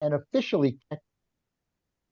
and officially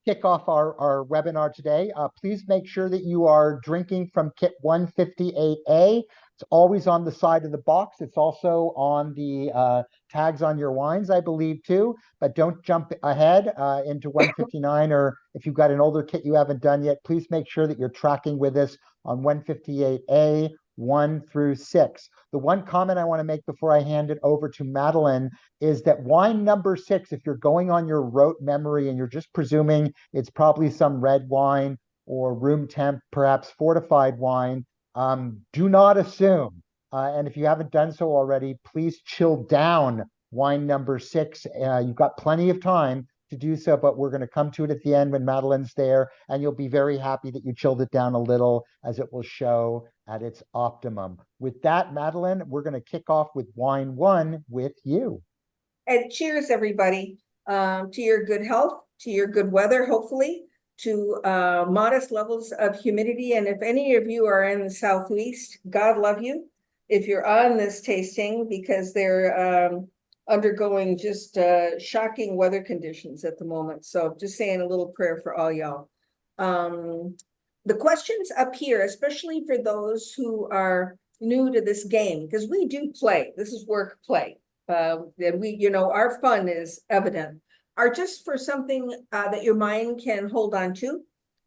kick off our webinar today. Please make sure that you are drinking from kit 158A. It's always on the side of the box. It's also on the tags on your wines, I believe, too. But don't jump ahead into 159, or if you've got an older kit you haven't done yet, please make sure that you're tracking with us on 158A, 1 through 6. The one comment I want to make before I hand it over to Madeline is that wine number 6, if you're going on your rote memory and you're just presuming it's probably some red wine or room temp, perhaps fortified wine, do not assume. And if you haven't done so already, please chill down wine number 6. You've got plenty of time to do so, but we're going to come to it at the end when Madeline's there, and you'll be very happy that you chilled it down a little, as it will show at its optimum. With that, Madeline, we're going to kick off with wine 1 with you. And cheers, everybody, to your good health, to your good weather, hopefully, to modest levels of humidity. And if any of you are in the Southeast, God love you. If you're on this tasting, because they're undergoing just shocking weather conditions at the moment. So just saying a little prayer for all y'all. The questions up here, especially for those who are new to this game, because we do play. This is work play. And we, you know, our fun is evident, are just for something that your mind can hold on to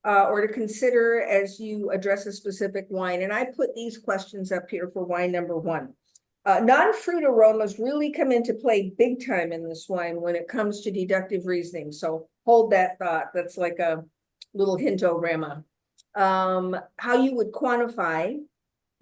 or to consider as you address a specific wine. And I put these questions up here for wine number 1. Non-fruit aromas really come into play big time in this wine when it comes to deductive reasoning. So hold that thought. That's like a little hint-o-rama. How you would quantify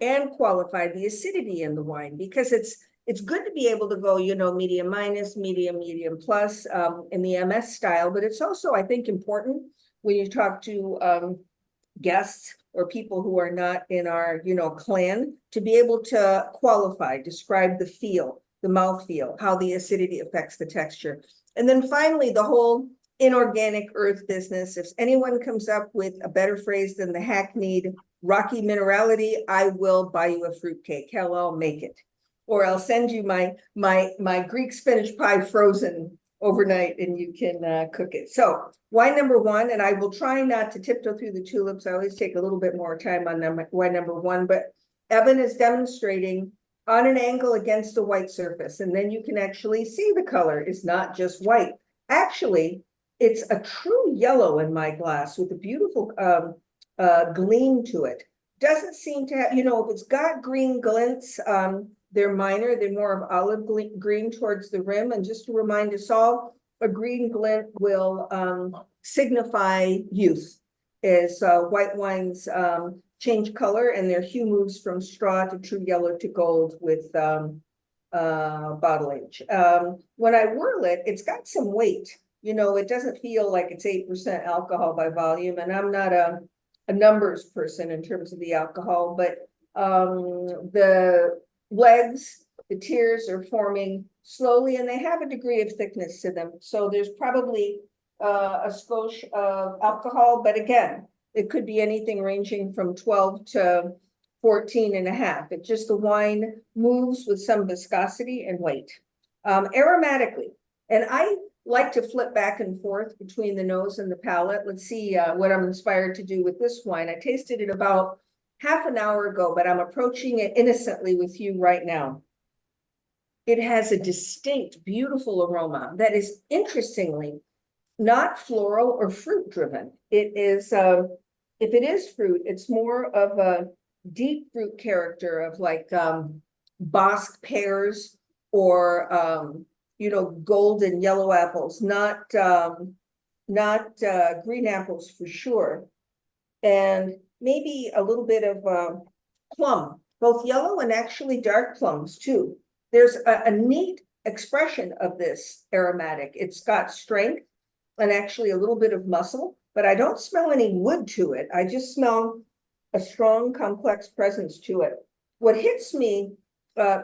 and qualify the acidity in the wine, because it's good to be able to go, you know, medium minus, medium plus in the MS style, but it's also, I think, important when you talk to guests or people who are not in our, you know, clan, to be able to qualify, describe the feel, the mouthfeel, how the acidity affects the texture. And then finally, the whole inorganic earth business. If anyone comes up with a better phrase than the hackneyed rocky minerality, I will buy you a fruitcake. Hell, I'll make it. Or I'll send you my Greek spinach pie frozen overnight and you can cook it. So wine number 1, and I will try not to tiptoe through the tulips. I always take a little bit more time on wine number 1, but Evan is demonstrating on an angle against a white surface, and then you can actually see the color is not just white. Actually, it's a true yellow in my glass with a beautiful gleam to it. Doesn't seem to have, you know, if it's got green glints, they're minor, they're more of olive green towards the rim. And just to remind us all, a green glint will signify youth, as white wines change color and their hue moves from straw to true yellow to gold with bottle age. When I whirl it, it's got some weight. You know, it doesn't feel like it's 8% alcohol by volume, and I'm not a numbers person in terms of the alcohol, but the legs, the tiers are forming slowly, and they have a degree of thickness to them. So there's probably a skosh of alcohol, but again, it could be anything ranging from 12 to 14 and a half. It just, the wine moves with some viscosity and weight. Aromatically, and I like to flip back and forth between the nose and the palate. Let's see what I'm inspired to do with this wine. I tasted it about half an hour ago, but I'm approaching it innocently with you right now. It has a distinct, beautiful aroma that is, interestingly, not floral or fruit driven. It is, if it is fruit, it's more of a deep fruit character of like Bosc pears or you know, golden yellow apples, not green apples for sure. And maybe a little bit of plum, both yellow and actually dark plums too. There's a neat expression of this aromatic. It's got strength and actually a little bit of muscle, but I don't smell any wood to it. I just smell a strong, complex presence to it. What hits me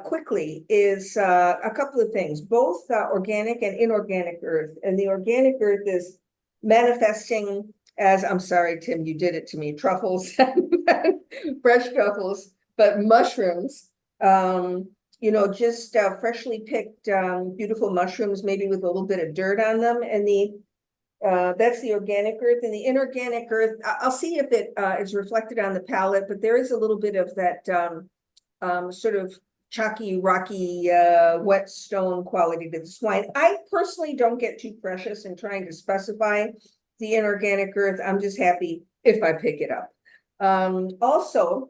quickly is a couple of things, both organic and inorganic earth. And the organic earth is manifesting as, I'm sorry, Tim, you did it to me, truffles, fresh truffles, but mushrooms, just freshly picked beautiful mushrooms, maybe with a little bit of dirt on them. And that's the organic earth. And the inorganic earth, I'll see if it is reflected on the palette, but there is a little bit of that sort of chalky, rocky, wet stone quality to this wine. I personally don't get too precious in trying to specify the inorganic earth. I'm just happy if I pick it up. Also,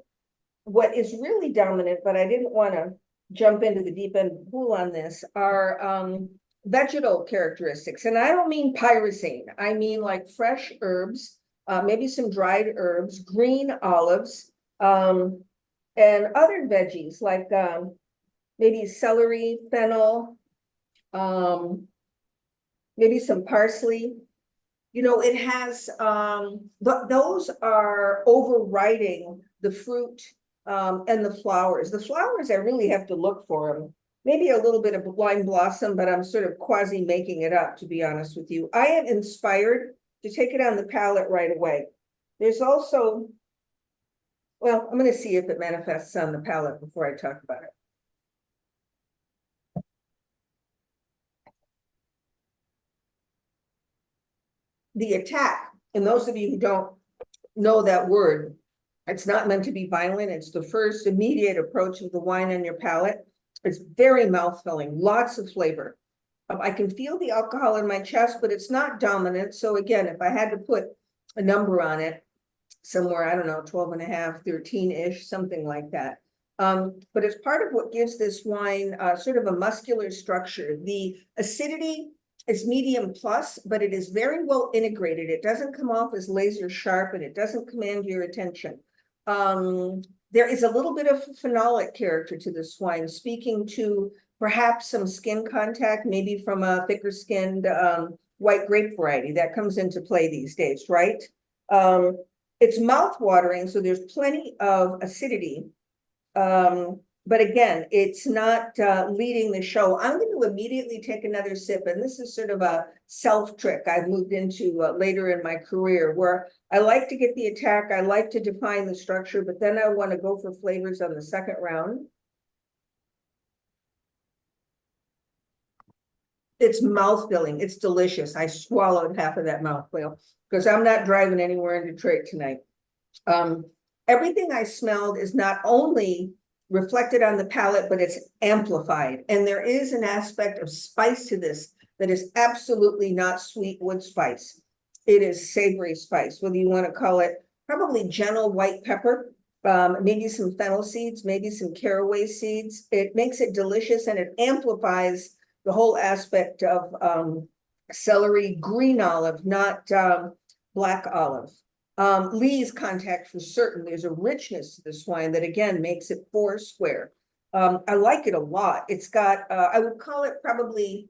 what is really dominant, but I didn't want to jump into the deep end pool on this, are vegetal characteristics. And I don't mean pyrosine. I mean like fresh herbs, maybe some dried herbs, green olives, and other veggies like maybe celery, fennel, maybe some parsley. It has, those are overriding the fruit and the flowers. The flowers, I really have to look for them. Maybe a little bit of wine blossom, but I'm sort of quasi making it up, to be honest with you. I am inspired to take it on the palette right away. There's also, well, I'm going to see if it manifests on the palette before I talk about it. The attack, and those of you who don't know that word, it's not meant to be violent. It's the first immediate approach of the wine on your palate. It's very mouthfilling, lots of flavor. I can feel the alcohol in my chest, but it's not dominant. So again, if I had to put a number on it, somewhere, I don't know, 12 and a half, 13-ish, something like that. But it's part of what gives this wine sort of a muscular structure. The acidity is medium plus, but it is very well integrated. It doesn't come off as laser sharp, and it doesn't command your attention. There is a little bit of phenolic character to this wine, speaking to perhaps some skin contact, maybe from a thicker skinned white grape variety that comes into play these days, right? It's mouth-watering, so there's plenty of acidity. But again, it's not leading the show. I'm going to immediately take another sip, and this is sort of a self trick I've moved into later in my career, where I like to get the attack, I like to define the structure, but then I want to go for flavors on the second round. It's mouth-filling, it's delicious. I swallowed half of that mouthful because I'm not driving anywhere in Detroit tonight. Everything I smelled is not only reflected on the palate, but it's amplified. And there is an aspect of spice to this that is absolutely not sweet wood spice. It is savory spice, whether you want to call it probably gentle white pepper, maybe some fennel seeds, maybe some caraway seeds. It makes it delicious, and it amplifies the whole aspect of celery, green olive, not black olive. Lee's contact for certain. There's a richness to this wine that again makes it four square. I like it a lot. It's got, I would call it probably,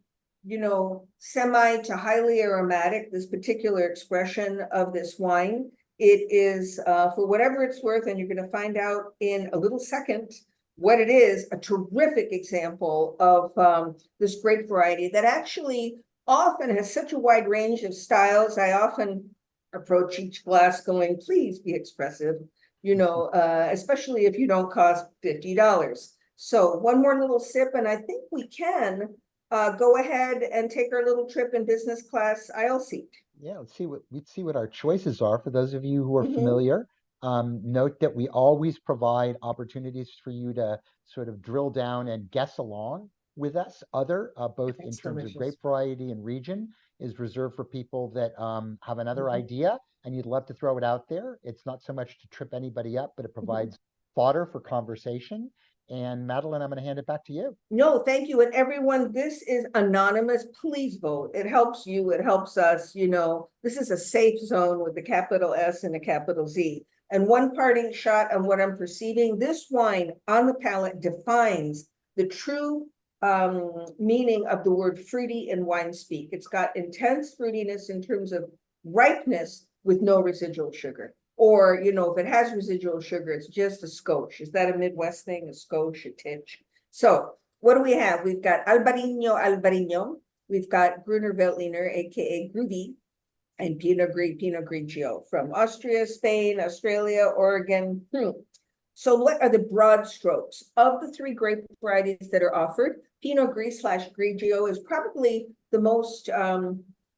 semi to highly aromatic, this particular expression of this wine. It is, for whatever it's worth, and you're going to find out in a little second what it is, a terrific example of this grape variety that actually often has such a wide range of styles. I often approach each glass going, please be expressive, especially if you don't cost $50. So one more little sip, and I think we can go ahead and take our little trip in business class aisle seat. Yeah, let's see what our choices are. For those of you who are familiar, note that we always provide opportunities for you to sort of drill down and guess along with us. Both in terms of grape variety and region, is reserved for people that have another idea and you'd love to throw it out there. It's not so much to trip anybody up, but it provides fodder for conversation. And Madeline, I'm going to hand it back to you. No, thank you. And everyone, this is anonymous. Please vote. It helps you. It helps us. This is a safe zone with a capital S and a capital Z. And one parting shot on what I'm perceiving, this wine on the palate defines the true meaning of the word fruity in wine speak. It's got intense fruitiness in terms of ripeness with no residual sugar. Or, if it has residual sugar, it's just a skosh. Is that a Midwest thing? A skosh, a titch. So what do we have? We've got Albarino. We've got Gruner Veltliner, aka Groovy, and Pinot Grigio from Austria, Spain, Australia, Oregon. So what are the broad strokes? Of the three grape varieties that are offered, Pinot Gris / Grigio is probably the most,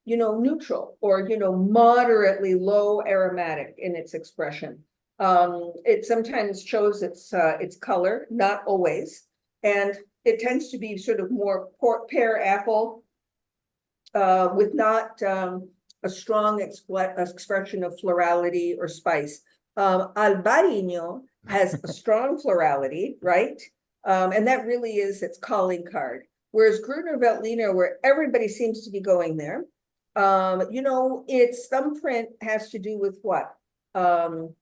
neutral or, moderately low aromatic in its expression. It sometimes shows its color, not always. And it tends to be sort of more pear apple, with not a strong expression of florality or spice. Albarino has a strong florality, right? And that really is its calling card. Whereas Gruner Veltliner, where everybody seems to be going there, its thumbprint has to do with what? And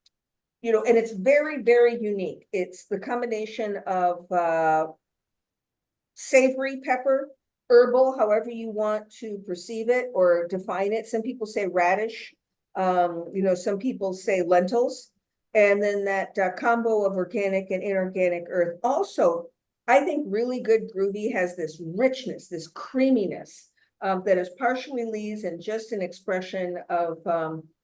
it's very, very unique. It's the combination of savory pepper, herbal, however you want to perceive it or define it. Some people say radish. Some people say lentils. And then that combo of organic and inorganic earth. Also, I think really good Groovy has this richness, this creaminess that is partially lees and just an expression of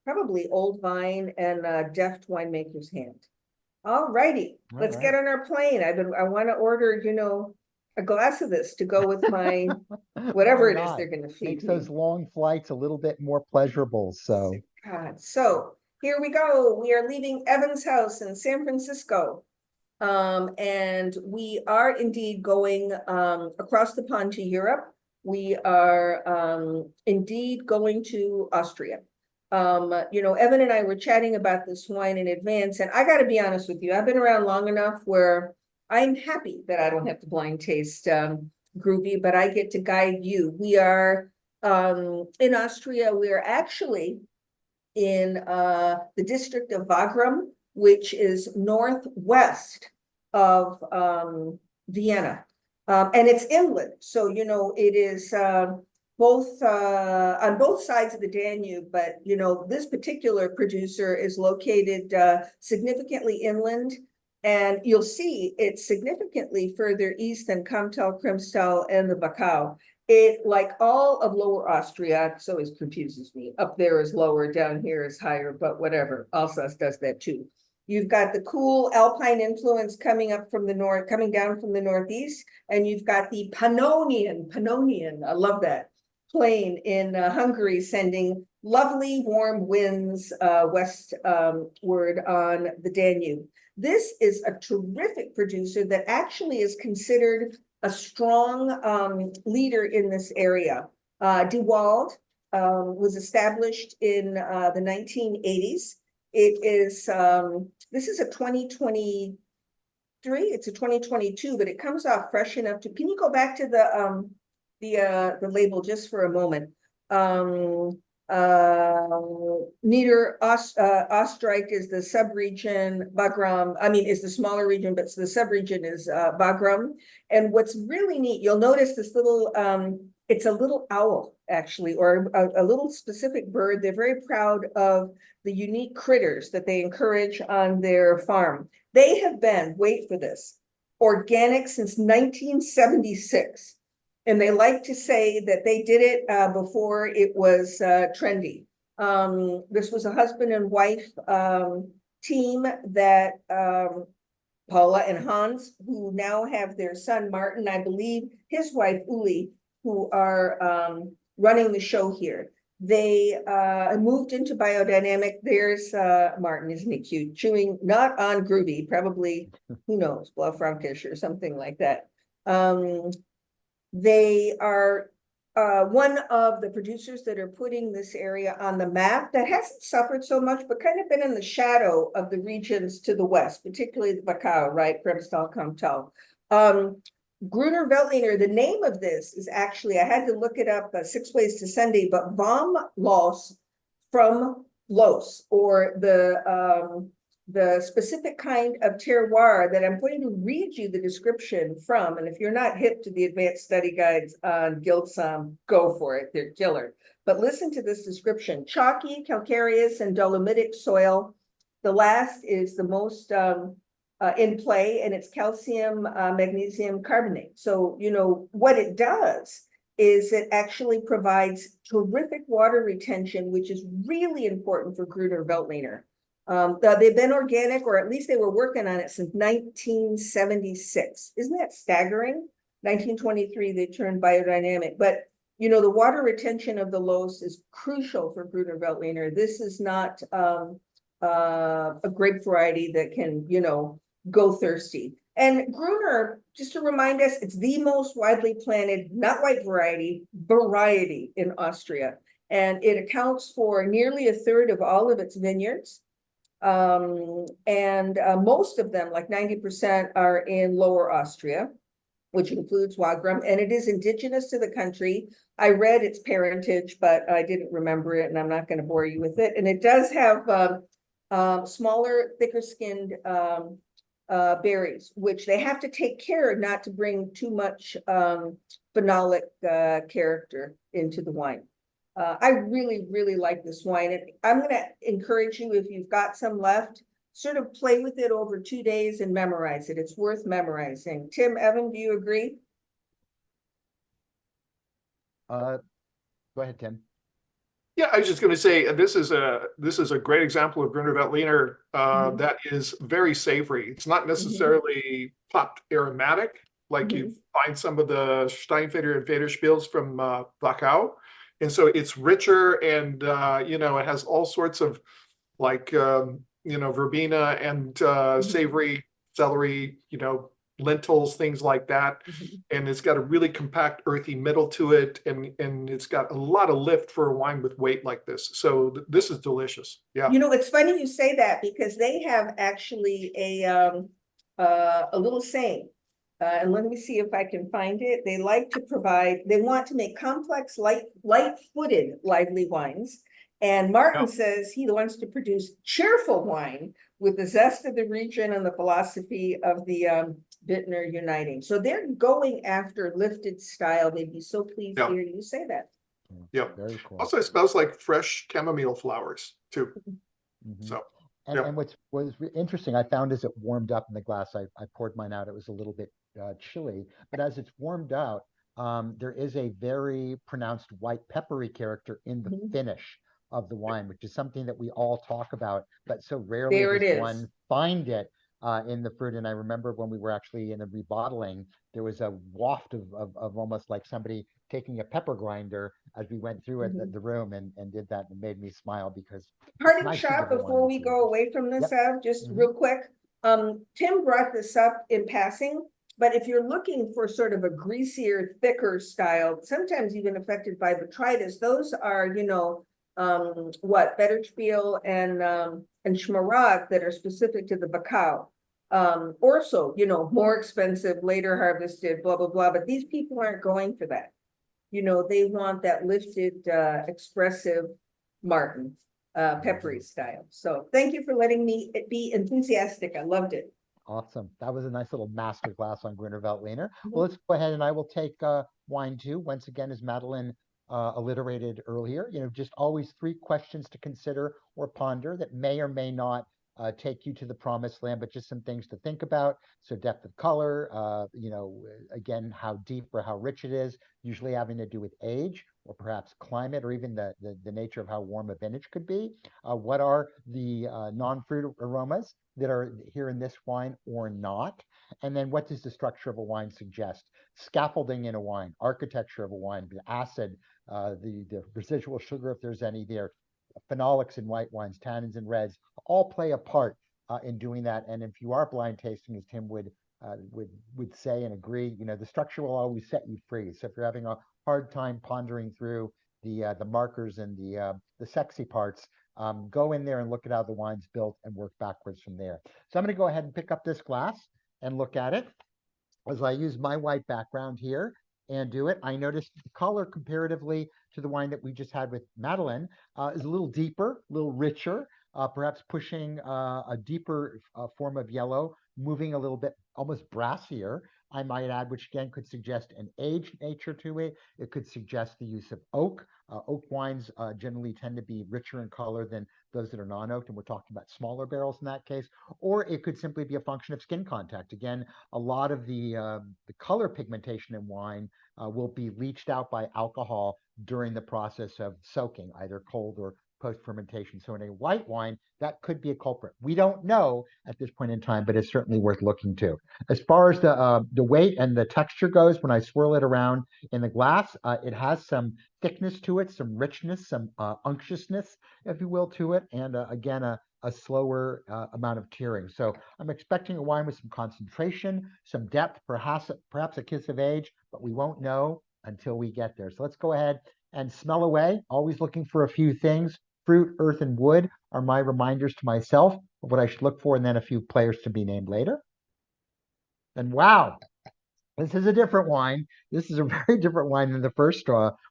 probably old vine and deft winemaker's hand. All righty, let's get on our plane. I want to order, a glass of this to go with my whatever it is they're going to feed Makes me. those long flights a little bit more pleasurable. So, God. So here we go. We are leaving Evan's house in San Francisco. And we are indeed going across the pond to Europe. We are indeed going to Austria. Evan and I were chatting about this wine in advance, and I got to be honest with you, I've been around long enough where I'm happy that I don't have to blind taste Groovy, but I get to guide you. We are in Austria. We are actually in the district of Wagram, which is northwest of Vienna. And it's inland. So, it is both on both sides of the Danube, but, this particular producer is located significantly inland. And you'll see it's significantly further east than Comtal, Krimstal, and the Wachau. It, like all of Lower Austria, so always confuses me. Up there is lower, down here is higher, but whatever. Alsace does that too. You've got the cool alpine influence coming up from the north, coming down from the northeast, and you've got the Pannonian, I love that, plain in Hungary, sending lovely warm winds westward on the Danube. This is a terrific producer that actually is considered a strong leader in this area. De Wald was established in the 1980s. It is, this is a 2023, it's a 2022, but it comes off fresh enough to, can you go back to the label just for a moment? Niederösterreich is the subregion, is the smaller region, but the subregion is Wagram. And what's really neat, you'll notice this little, it's a little owl, actually, or a little specific bird. They're very proud of the unique critters that they encourage on their farm. They have been, wait for this, organic since 1976. And they like to say that they did it before it was trendy. This was a husband and wife team that Paula and Hans, who now have their son Martin, I believe his wife Uli, who are running the show here. They moved into biodynamic. There's Martin, isn't he cute? Chewing, not on Groovy, probably, who knows, Blaufränkisch or something like that. They are one of the producers that are putting this area on the map that hasn't suffered so much, but kind of been in the shadow of the regions to the west, particularly the Wachau, right? Kremstal, Comtal. Gruner Veltliner, the name of this is actually, I had to look it up 6 Ways to Sunday, but Vom Los, from Los, or the specific kind of terroir that I'm going to read you the description from. And if you're not hip to the advanced study guides on Guildsom, go for it, they're killer. But listen to this description: chalky, calcareous, and dolomitic soil. The last is the most in play, and it's calcium magnesium carbonate. So, what it does is it actually provides terrific water retention, which is really important for Gruner Veltliner. They've been organic, or at least they were working on it since 1976. Isn't that staggering? 1923, they turned biodynamic. But, you know, the water retention of the loess is crucial for Gruner Veltliner. This is not a grape variety that can, you know, go thirsty. And Gruner, just to remind us, it's the most widely planted nut white variety in Austria. And it accounts for nearly a third of all of its vineyards. Most of them, like 90%, are in Lower Austria, which includes Wagram, and it is indigenous to the country. I read its parentage, but I didn't remember it, and I'm not going to bore you with it. And it does have smaller, thicker skinned berries, which they have to take care not to bring too much phenolic character into the wine. I really, really like this wine. And I'm going to encourage you, if you've got some left, sort of play with it over 2 days and memorize it. It's worth memorizing. Tim, Evan, do you agree? Go ahead, Tim. Yeah, I was just going to say this is a great example of Gruner Veltliner that is very savory. It's not necessarily popped aromatic like you find some of the Steinfeder and Federspiels from Wachau. And so it's richer, and you know, it has all sorts of like you know, verbena and savory celery, you know, lentils, things like that. And it's got a really compact, earthy middle to it, and it's got a lot of lift for a wine with weight like this. So this is delicious. Yeah. You know, it's funny you say that, because they have actually a little saying. And let me see if I can find it. They like to provide, they want to make complex, light-footed, lively wines. And Martin says he wants to produce cheerful wine with the zest of the region and the philosophy of the vintner uniting. So they're going after lifted style. They'd be so pleased to hear you say that. Yeah. Very cool. Also, it smells like fresh chamomile flowers too. So. And what was interesting, I found as it warmed up in the glass, I poured mine out. It was a little bit chilly, but as it's warmed out, there is a very pronounced white peppery character in the finish of the wine, which is something that we all talk about, but so rarely does one find it in the fruit. And I remember when we were actually in a rebottling, there was a waft of almost like somebody taking a pepper grinder as we went through it, the room, and did that, and made me smile, because parting shot before we go away from this, just real quick. Tim brought this up in passing, but if you're looking for sort of a greasier, thicker style, sometimes even affected by botrytis, those are, you know, Federspiel and Schmaragd that are specific to the Wachau. Also, you know, more expensive, later harvested, blah, blah, blah. But these people aren't going for that. You know, they want that lifted, expressive Martin, peppery style. So thank you for letting me be enthusiastic. I loved it. Awesome. That was a nice little master class on Gruner Veltliner. Well, let's go ahead, and I will take wine two. Once again, as Madeline alliterated earlier, you know, just always 3 questions to consider or ponder that may or may not take you to the promised land, but just some things to think about. So depth of color, you know, again, how deep or how rich it is, usually having to do with age or perhaps climate, or even the nature of how warm a vintage could be. What are the non-fruit aromas that are here in this wine or not? And then what does the structure of a wine suggest? Scaffolding in a wine, architecture of a wine, the acid, the residual sugar, if there's any there, phenolics in white wines, tannins in reds, all play a part in doing that. And if you are blind tasting, as Tim would say and agree, you know, the structure will always set you free. So if you're having a hard time pondering through the markers and the sexy parts, go in there and look at how the wine's built and work backwards from there. So I'm going to go ahead and pick up this glass and look at it as I use my white background here and do it. I noticed the color comparatively to the wine that we just had with Madeline is a little deeper, a little richer, perhaps pushing a deeper form of yellow, moving a little bit almost brassier, I might add, which again could suggest an aged nature to it. It could suggest the use of oak. Oak wines generally tend to be richer in color than those that are non-oaked, and we're talking about smaller barrels in that case. Or it could simply be a function of skin contact. Again, a lot of the color pigmentation in wine will be leached out by alcohol during the process of soaking, either cold or post-fermentation. So in a white wine, that could be a culprit. We don't know at this point in time, but it's certainly worth looking to. As far as the weight and the texture goes, when I swirl it around in the glass, it has some thickness to it, some richness, some unctuousness, if you will, to it, and again, a slower amount of tearing. So I'm expecting a wine with some concentration, some depth, perhaps a kiss of age, but we won't know until we get there. So let's go ahead and smell away, always looking for a few things. Fruit, earth, and wood are my reminders to myself of what I should look for, and then a few players to be named later. And wow, this is a different wine. This is a very different wine than the first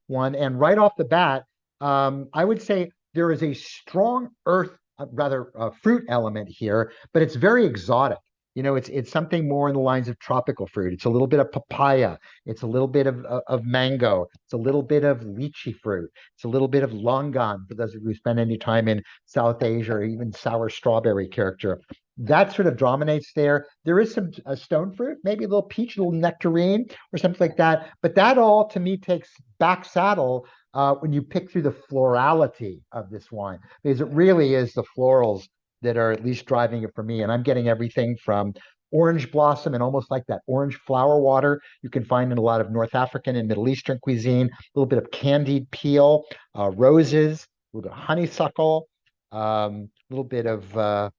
one. And right off the bat, I would say there is a strong earth, rather fruit element here, but it's very exotic. You know, it's something more in the lines of tropical fruit. It's a little bit of papaya. It's a little bit of mango. It's a little bit of lychee fruit. It's a little bit of longan, for those of you who spend any time in South Asia, or even sour strawberry character. That sort of dominates there. There is some stone fruit, maybe a little peach, a little nectarine, or something like that. But that all, to me, takes back saddle when you pick through the florality of this wine, because it really is the florals that are at least driving it for me. And I'm getting everything from orange blossom and almost like that orange flower water you can find in a lot of North African and Middle Eastern cuisine, a little bit of candied peel, roses, a little bit of honeysuckle, a little bit of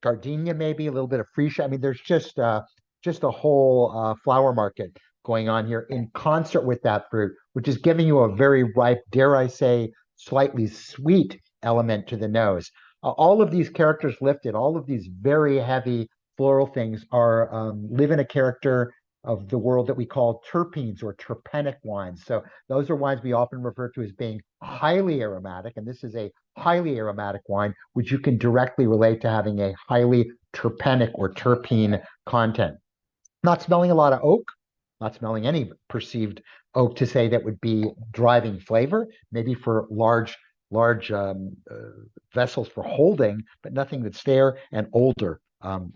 gardenia, maybe a little bit of freesia. I mean, there's just a whole flower market going on here in concert with that fruit, which is giving you a very ripe, dare I say, slightly sweet element to the nose. All of these characters lifted, all of these very heavy floral things are live in a character of the world that we call terpenes or terpenic wines. So those are wines we often refer to as being highly aromatic, and this is a highly aromatic wine, which you can directly relate to having a highly terpenic or terpene content. Not smelling a lot of oak, not smelling any perceived oak to say that would be driving flavor, maybe for large vessels for holding, but nothing that's there, and older,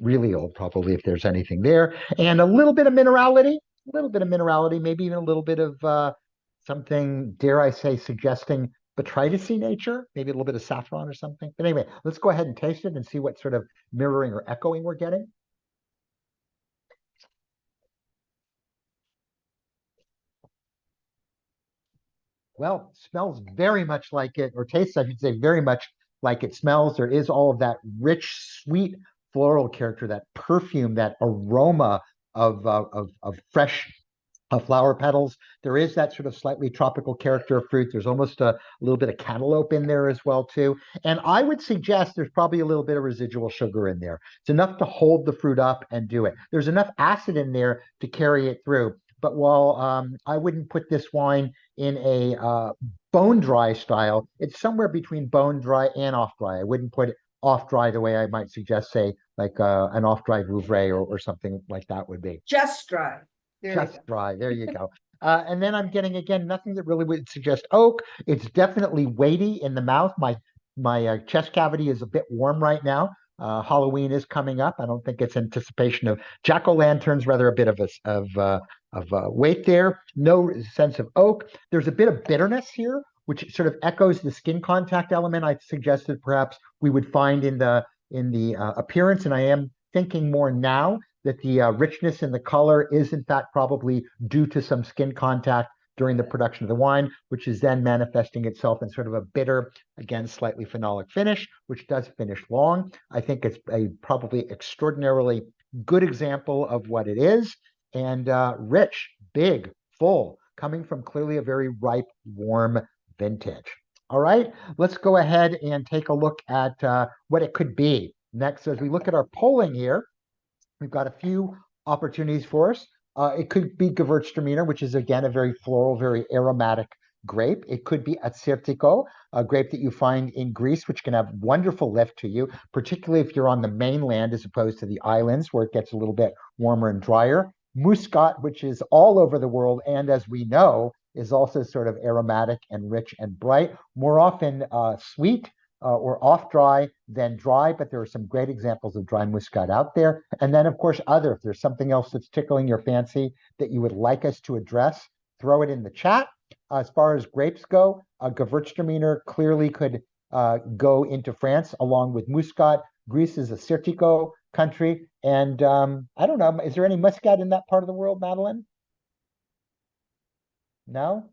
really old probably if there's anything there, and a little bit of minerality, maybe even a little bit of something, dare I say, suggesting botrytis nature, maybe a little bit of saffron or something. But anyway, let's go ahead and taste it and see what sort of mirroring or echoing we're getting. Well, smells very much like it, or tastes, I should say, very much like it smells. There is all of that rich, sweet floral character, that perfume, that aroma of fresh flower petals. There is that sort of slightly tropical character of fruit. There's almost a little bit of cantaloupe in there as well, too. And I would suggest there's probably a little bit of residual sugar in there. It's enough to hold the fruit up and do it. There's enough acid in there to carry it through. But while I wouldn't put this wine in a bone dry style, it's somewhere between bone dry and off dry. I wouldn't put it off dry the way I might suggest, say, like an off dry Vouvray or something like that would be. Just dry. Just dry. There you go. And then I'm getting, again, nothing that really would suggest oak. It's definitely weighty in the mouth. My chest cavity is a bit warm right now. Halloween is coming up. I don't think it's anticipation of jack-o'-lanterns, rather a bit of weight there. No sense of oak. There's a bit of bitterness here, which sort of echoes the skin contact element I suggested perhaps we would find in the appearance. And I am thinking more now that the richness in the color is in fact probably due to some skin contact during the production of the wine, which is then manifesting itself in sort of a bitter, again, slightly phenolic finish, which does finish long. I think it's a probably extraordinarily good example of what it is, and rich, big, full, coming from clearly a very ripe, warm vintage. All right, let's go ahead and take a look at what it could be. Next, as we look at our polling here, we've got a few opportunities for us. It could be Gewürztraminer, which is, again, a very floral, very aromatic grape. It could be Assyrtiko, a grape that you find in Greece, which can have wonderful lift to you, particularly if you're on the mainland as opposed to the islands where it gets a little bit warmer and drier. Muscat, which is all over the world, and as we know, is also sort of aromatic and rich and bright, more often sweet, or off dry than dry, but there are some great examples of dry muscat out there. And then, of course, if there's something else that's tickling your fancy that you would like us to address, throw it in the chat, As far as grapes go, Gewürztraminer clearly could go into France along with Muscat. Greece is a Sirtico country. And I don't know, is there any Muscat in that part of the world, Madeline? No?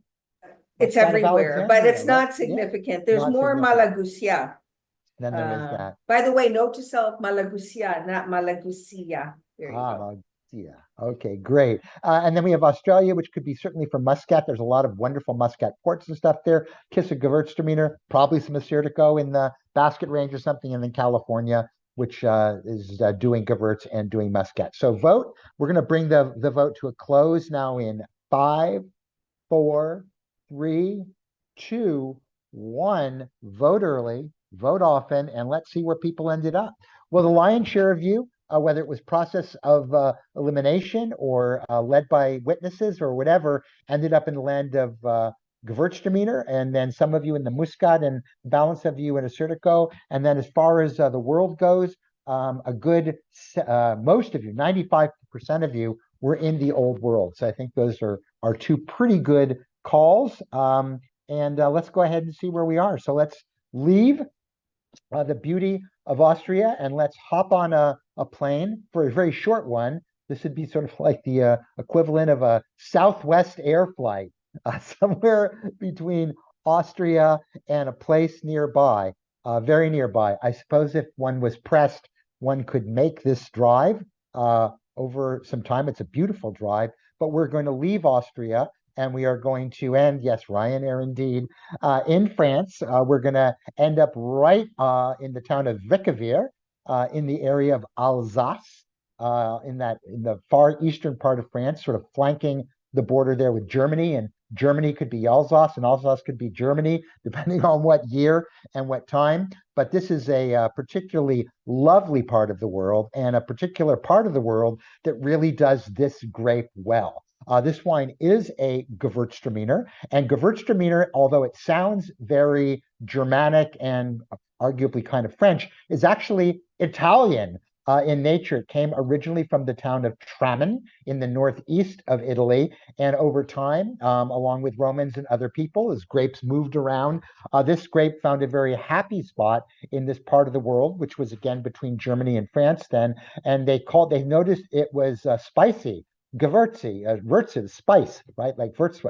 It's Muscat of everywhere, but Alexandria, it's right? not Yeah, significant. There's not more significant. Malagusia. Then there is that. By the way, note to self, Malagusia, not Malagusia. There you go. Well, yeah. Okay, great. And then we have Australia, which could be certainly for Muscat. There's a lot of wonderful Muscat ports and stuff there. Kiss of Gewürztraminer, probably some Assyrtiko in the basket range or something. And then California, which is doing Gewürz and doing Muscat. So vote. We're going to bring the vote to a close now in 5, 4, 3, 2, 1. Vote early, vote often, and let's see where people ended up. Well, the lion's share of you, whether it was process of elimination or led by witnesses or whatever, ended up in the land of Gewürztraminer, and then some of you in the Muscat, and the balance of you in Assyrtiko. And then as far as the world goes, a good most of you, 95% of you, were in the old world. So I think those are two pretty good calls. And let's go ahead and see where we are. So let's leave the beauty of Austria and let's hop on a plane for a very short one. This would be sort of like the equivalent of a Southwest air flight, somewhere between Austria and a place nearby, very nearby. I suppose if one was pressed, one could make this drive over some time. It's a beautiful drive, but we're going to leave Austria and we are going to end, yes, Ryanair indeed, in France. We're going to end up right in the town of Viquevier, in the area of Alsace, in the far eastern part of France, sort of flanking the border there with Germany. And Germany could be Alsace, and Alsace could be Germany, depending on what year and what time. But this is a particularly lovely part of the world, and a particular part of the world that really does this grape well. This wine is a Gewürztraminer, and Gewürztraminer, although it sounds very Germanic and arguably kind of French, is actually Italian in nature. It came originally from the town of Tramin in the northeast of Italy, and over time, along with Romans and other people, as grapes moved around, this grape found a very happy spot in this part of the world, which was again between Germany and France then, and they noticed it was spicy. Gewürzi, Würze, spice, right? Like Würz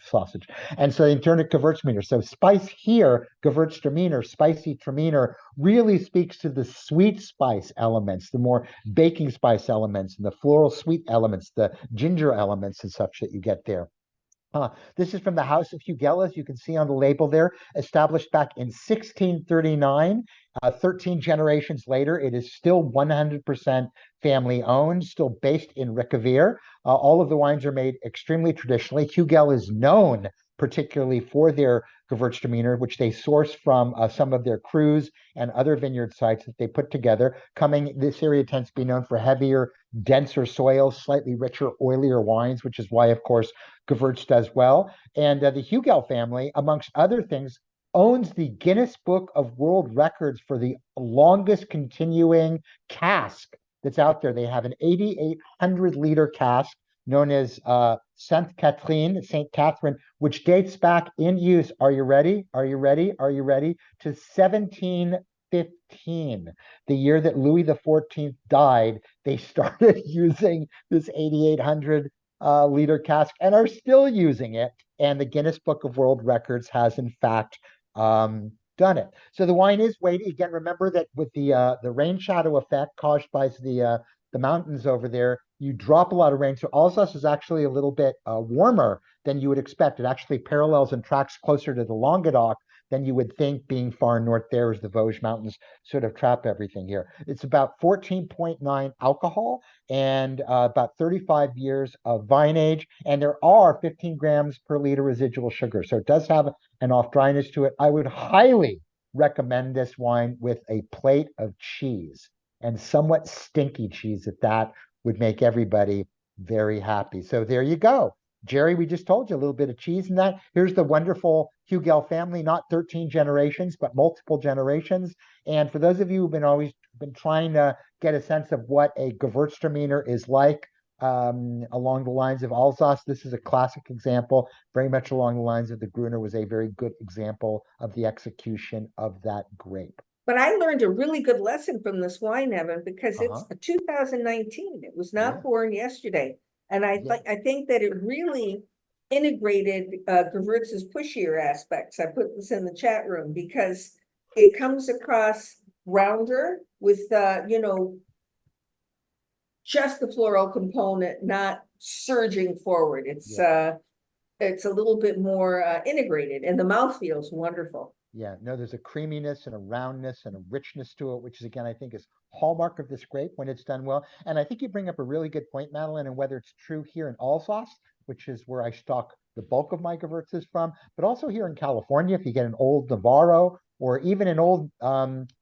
sausage. And so they turned it Gewürztraminer. So spice here, Gewürztraminer, spicy Traminer, really speaks to the sweet spice elements, the more baking spice elements, and the floral sweet elements, the ginger elements and such that you get there. This is from the House of Hugellas. You can see on the label there, established back in 1639. 13 generations later, it is still 100% family owned, still based in Viquevier. All of the wines are made extremely traditionally. Hugel is known particularly for their Gewürztraminer, which they source from some of their crus and other vineyard sites that they put together. This area tends to be known for heavier, denser soils, slightly richer, oilier wines, which is why, of course, Gewürz does well. And the Hugel family, amongst other things, owns the Guinness Book of World Records for the longest continuing cask that's out there. They have an 8,800 liter cask known as Saint Catherine, which dates back in use. Are you ready? Are you ready? Are you ready? To 1715, the year that Louis XIV died. They started using this 8,800 liter cask and are still using it. And the Guinness Book of World Records has, in fact, done it. So the wine is weighty. Again, remember that with the rain shadow effect caused by the mountains over there, you drop a lot of rain. So Alsace is actually a little bit warmer than you would expect. It actually parallels and tracks closer to the Languedoc than you would think, being far north there as the Vosges Mountains sort of trap everything here. It's about 14.9 alcohol and about 35 years of vine age. And there are 15 grams per liter residual sugar. So it does have an off dryness to it. I would highly recommend this wine with a plate of cheese, and somewhat stinky cheese at that would make everybody very happy. So there you go. Jerry, we just told you a little bit of cheese in that. Here's the wonderful Hugel family, not 13 generations, but multiple generations. And for those of you who've always been trying to get a sense of what a Gewürztraminer is like, along the lines of Alsace. This is a classic example, very much along the lines of the Gruner was a very good example of the execution of that grape. But I learned a really good lesson from this wine, Evan, because it's Uh-huh. a 2019. It was not Yeah. born yesterday. And Yeah. I think that it really integrated Gewürz's pushier aspects. I put this in the chat room because it comes across rounder with just the floral component, not surging forward. It's Yeah. it's a little bit more integrated, and the mouth feels wonderful. Yeah, no, there's a creaminess and a roundness and a richness to it, which is again, I think is hallmark of this grape when it's done well. And I think you bring up a really good point, Madeline, and whether it's true here in Alsace, which is where I stock the bulk of my Gewürzes from, but also here in California, if you get an old Navarro or even an old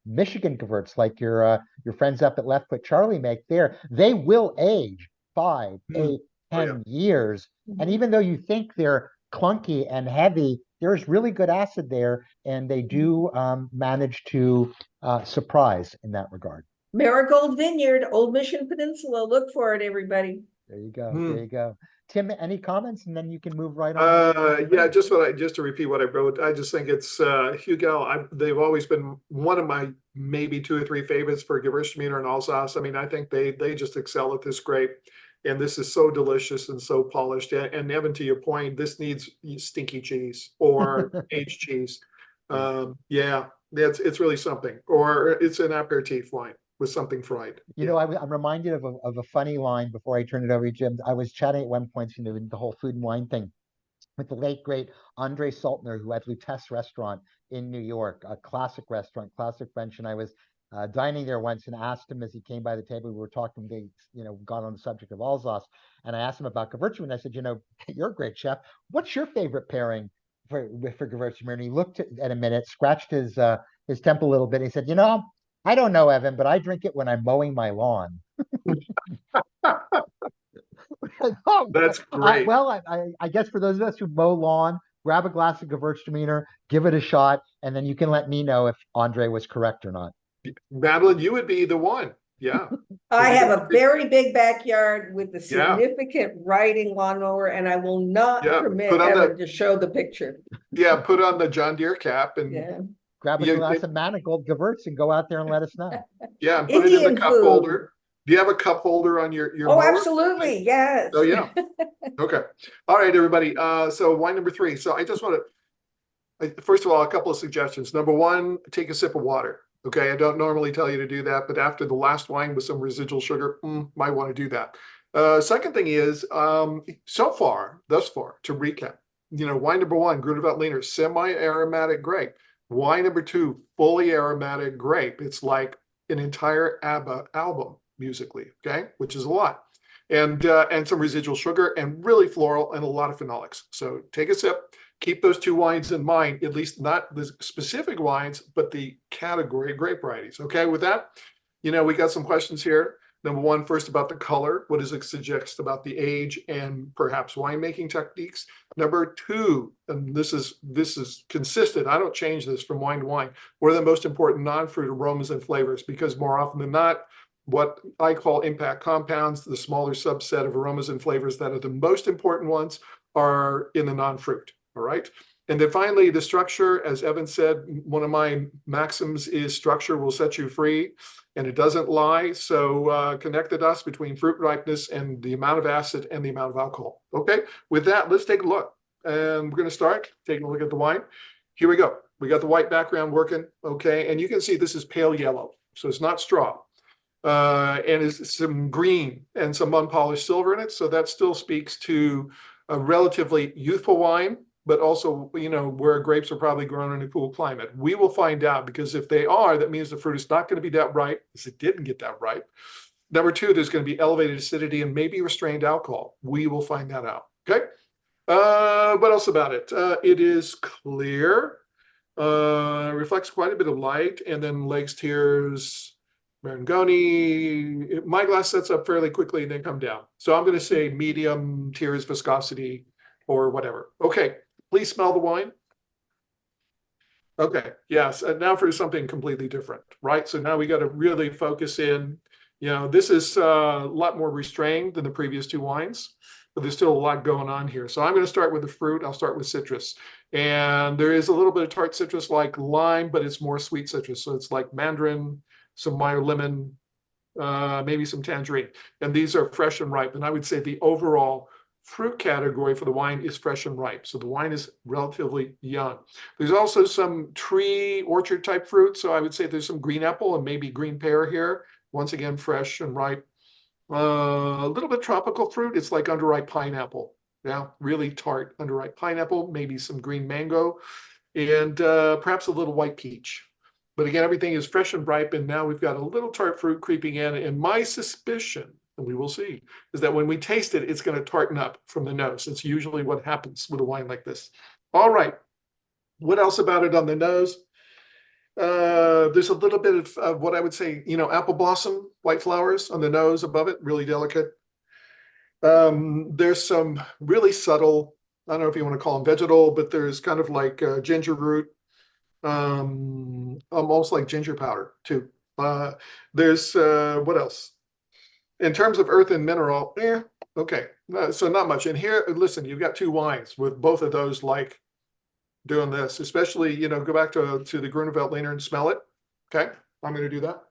Michigan Gewürz like your friends up at Left Foot Charlie make there, they will age 5, 8, Oh, yeah. 10 years. And even though you think they're clunky and heavy, there's really good acid there, and they do manage to surprise in that regard. Marigold Vineyard, Old Mission Peninsula. Look for it, everybody. There you go. Hmm. There you go. Tim, any comments, and then you can move right on. Yeah, just to repeat what I wrote, I just think it's Hugel. They've always been one of my maybe 2 or 3 favorites for Gewürztraminer and Alsace. I mean, I think they just excel at this grape, and this is so delicious and so polished. And Evan, to your point, this needs stinky cheese or aged cheese. Yeah, it's really something, or it's an aperitif wine with something fried. You know, I'm reminded of a funny line before I turn it over to Jim. I was chatting at one point, the whole food and wine thing with the late great Andre Saltner, who had Lutèce Restaurant in New York, a classic restaurant, classic French. And I was dining there once and asked him as he came by the table, we were talking, they, got on the subject of Alsace. And I asked him about Gewürztraminer, and I said, you're a great chef. What's your favorite pairing for Gewürztraminer? And he looked at a minute, scratched his temple a little bit. And he said, I don't know, Evan, but I drink it when I'm mowing my lawn. That's great. I guess for those of us who mow lawn, grab a glass of Gewürztraminer, give it a shot, and then you can let me know if Andre was correct or not. Madeline, you would be the one. Yeah. I have a very big backyard with a significant riding lawnmower, and I will not permit Evan to show the picture. Yeah, put on the John Deere cap and grab a glass of Manigold Gewürz and go out there and let us know. Yeah, and put it in the cup holder. Do you have a cup holder on your Oh, mower? absolutely. Yes. Oh, yeah. Okay. All right, everybody. So wine number 3. So I just want to, first of all, a couple of suggestions. Number 1, take a sip of water. Okay. I don't normally tell you to do that, but after the last wine with some residual sugar, might want to do that. Second thing is, thus far, to recap, wine number 1, Gruner Veltliner, semi-aromatic grape. Wine number 2, fully aromatic grape. It's like an entire ABBA album musically, okay, which is a lot, and some residual sugar and really floral and a lot of phenolics. So take a sip. Keep those 2 wines in mind, at least not the specific wines, but the category of grape varieties. Okay, with that, we got some questions here. Number 1, first about the color. What does it suggest about the age and perhaps winemaking techniques? Number 2, and this is consistent. I don't change this from wine to wine. What are the most important non-fruit aromas and flavors? Because more often than not, what I call impact compounds, the smaller subset of aromas and flavors that are the most important ones, are in the non-fruit. All right. And then finally, the structure, as Evan said, one of my maxims is structure will set you free, and it doesn't lie. So connect the dots between fruit ripeness and the amount of acid and the amount of alcohol. Okay. With that, let's take a look. And we're going to start taking a look at the wine. Here we go. We got the white background working. Okay. And you can see this is pale yellow. So it's not straw. And it's some green and some unpolished silver in it. So that still speaks to a relatively youthful wine, but also, where grapes are probably grown in a cool climate. We will find out, because if they are, that means the fruit is not going to be that ripe, because it didn't get that ripe. Number 2, there's going to be elevated acidity and maybe restrained alcohol. We will find that out. Okay. What else about it? It is clear, reflects quite a bit of light, and then legs, tears, Marangoni. My glass sets up fairly quickly and then come down. So I'm going to say medium tears, viscosity, or whatever. Okay, please smell the wine. Okay, yes. And now for something completely different, right? So now we got to really focus in. You know, this is a lot more restrained than the previous two wines, but there's still a lot going on here. So I'm going to start with the fruit. I'll start with citrus. And there is a little bit of tart citrus like lime, but it's more sweet citrus. So it's like mandarin, some Meyer lemon, maybe some tangerine. And these are fresh and ripe. And I would say the overall fruit category for the wine is fresh and ripe. So the wine is relatively young. There's also some tree orchard type fruit. So I would say there's some green apple and maybe green pear here. Once again, fresh and ripe. A little bit tropical fruit. It's like underripe pineapple. Yeah, really tart underripe pineapple, maybe some green mango, and perhaps a little white peach. But again, everything is fresh and ripe, and now we've got a little tart fruit creeping in. And my suspicion, and we will see, is that when we taste it, it's going to tarten up from the nose. It's usually what happens with a wine like this. All right. What else about it on the nose? There's a little bit of what I would say, you know, apple blossom, white flowers on the nose above it, really delicate. There's some really subtle, I don't know if you want to call them vegetal, but there's kind of like ginger root, almost like ginger powder too. There's what else? In terms of earth and mineral, okay, so not much. And here, listen, you've got two wines with both of those like doing this, especially, you know, go back to the Gruner Veltliner and smell it. Okay, I'm going to do that.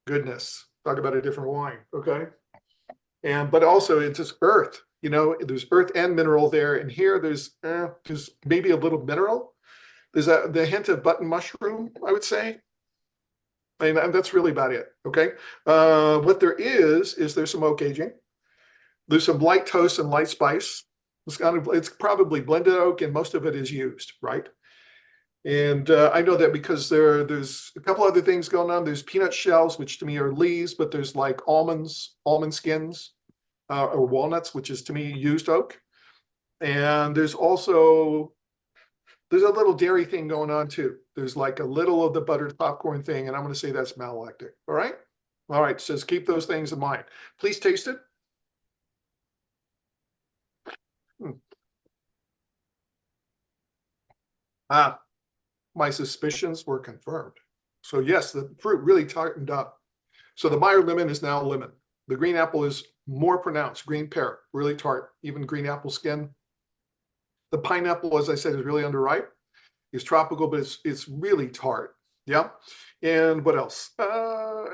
Goodness, talk about a different wine. Okay, but also it's just earth. You know, there's earth and mineral there, and here there's maybe a little mineral. There's the hint of button mushroom, I would say. I mean, that's really about it. Okay, what there is there's some oak aging. There's some light toast and light spice. It's probably blended oak, and most of it is used, right? And I know that because there's a couple other things going on. There's peanut shells, which to me are leaves, but there's like almond skins, or walnuts, which is to me used oak. And there's a little dairy thing going on too. There's like a little of the buttered popcorn thing, and I'm going to say that's malolactic. All right. All right. So just keep those things in mind. Please taste it. My suspicions were confirmed. So yes, the fruit really tartened up. So the Meyer lemon is now lemon. The green apple is more pronounced, green pear, really tart, even green apple skin. The pineapple, as I said, is really underripe. It's tropical, but it's really tart. Yeah. And what else?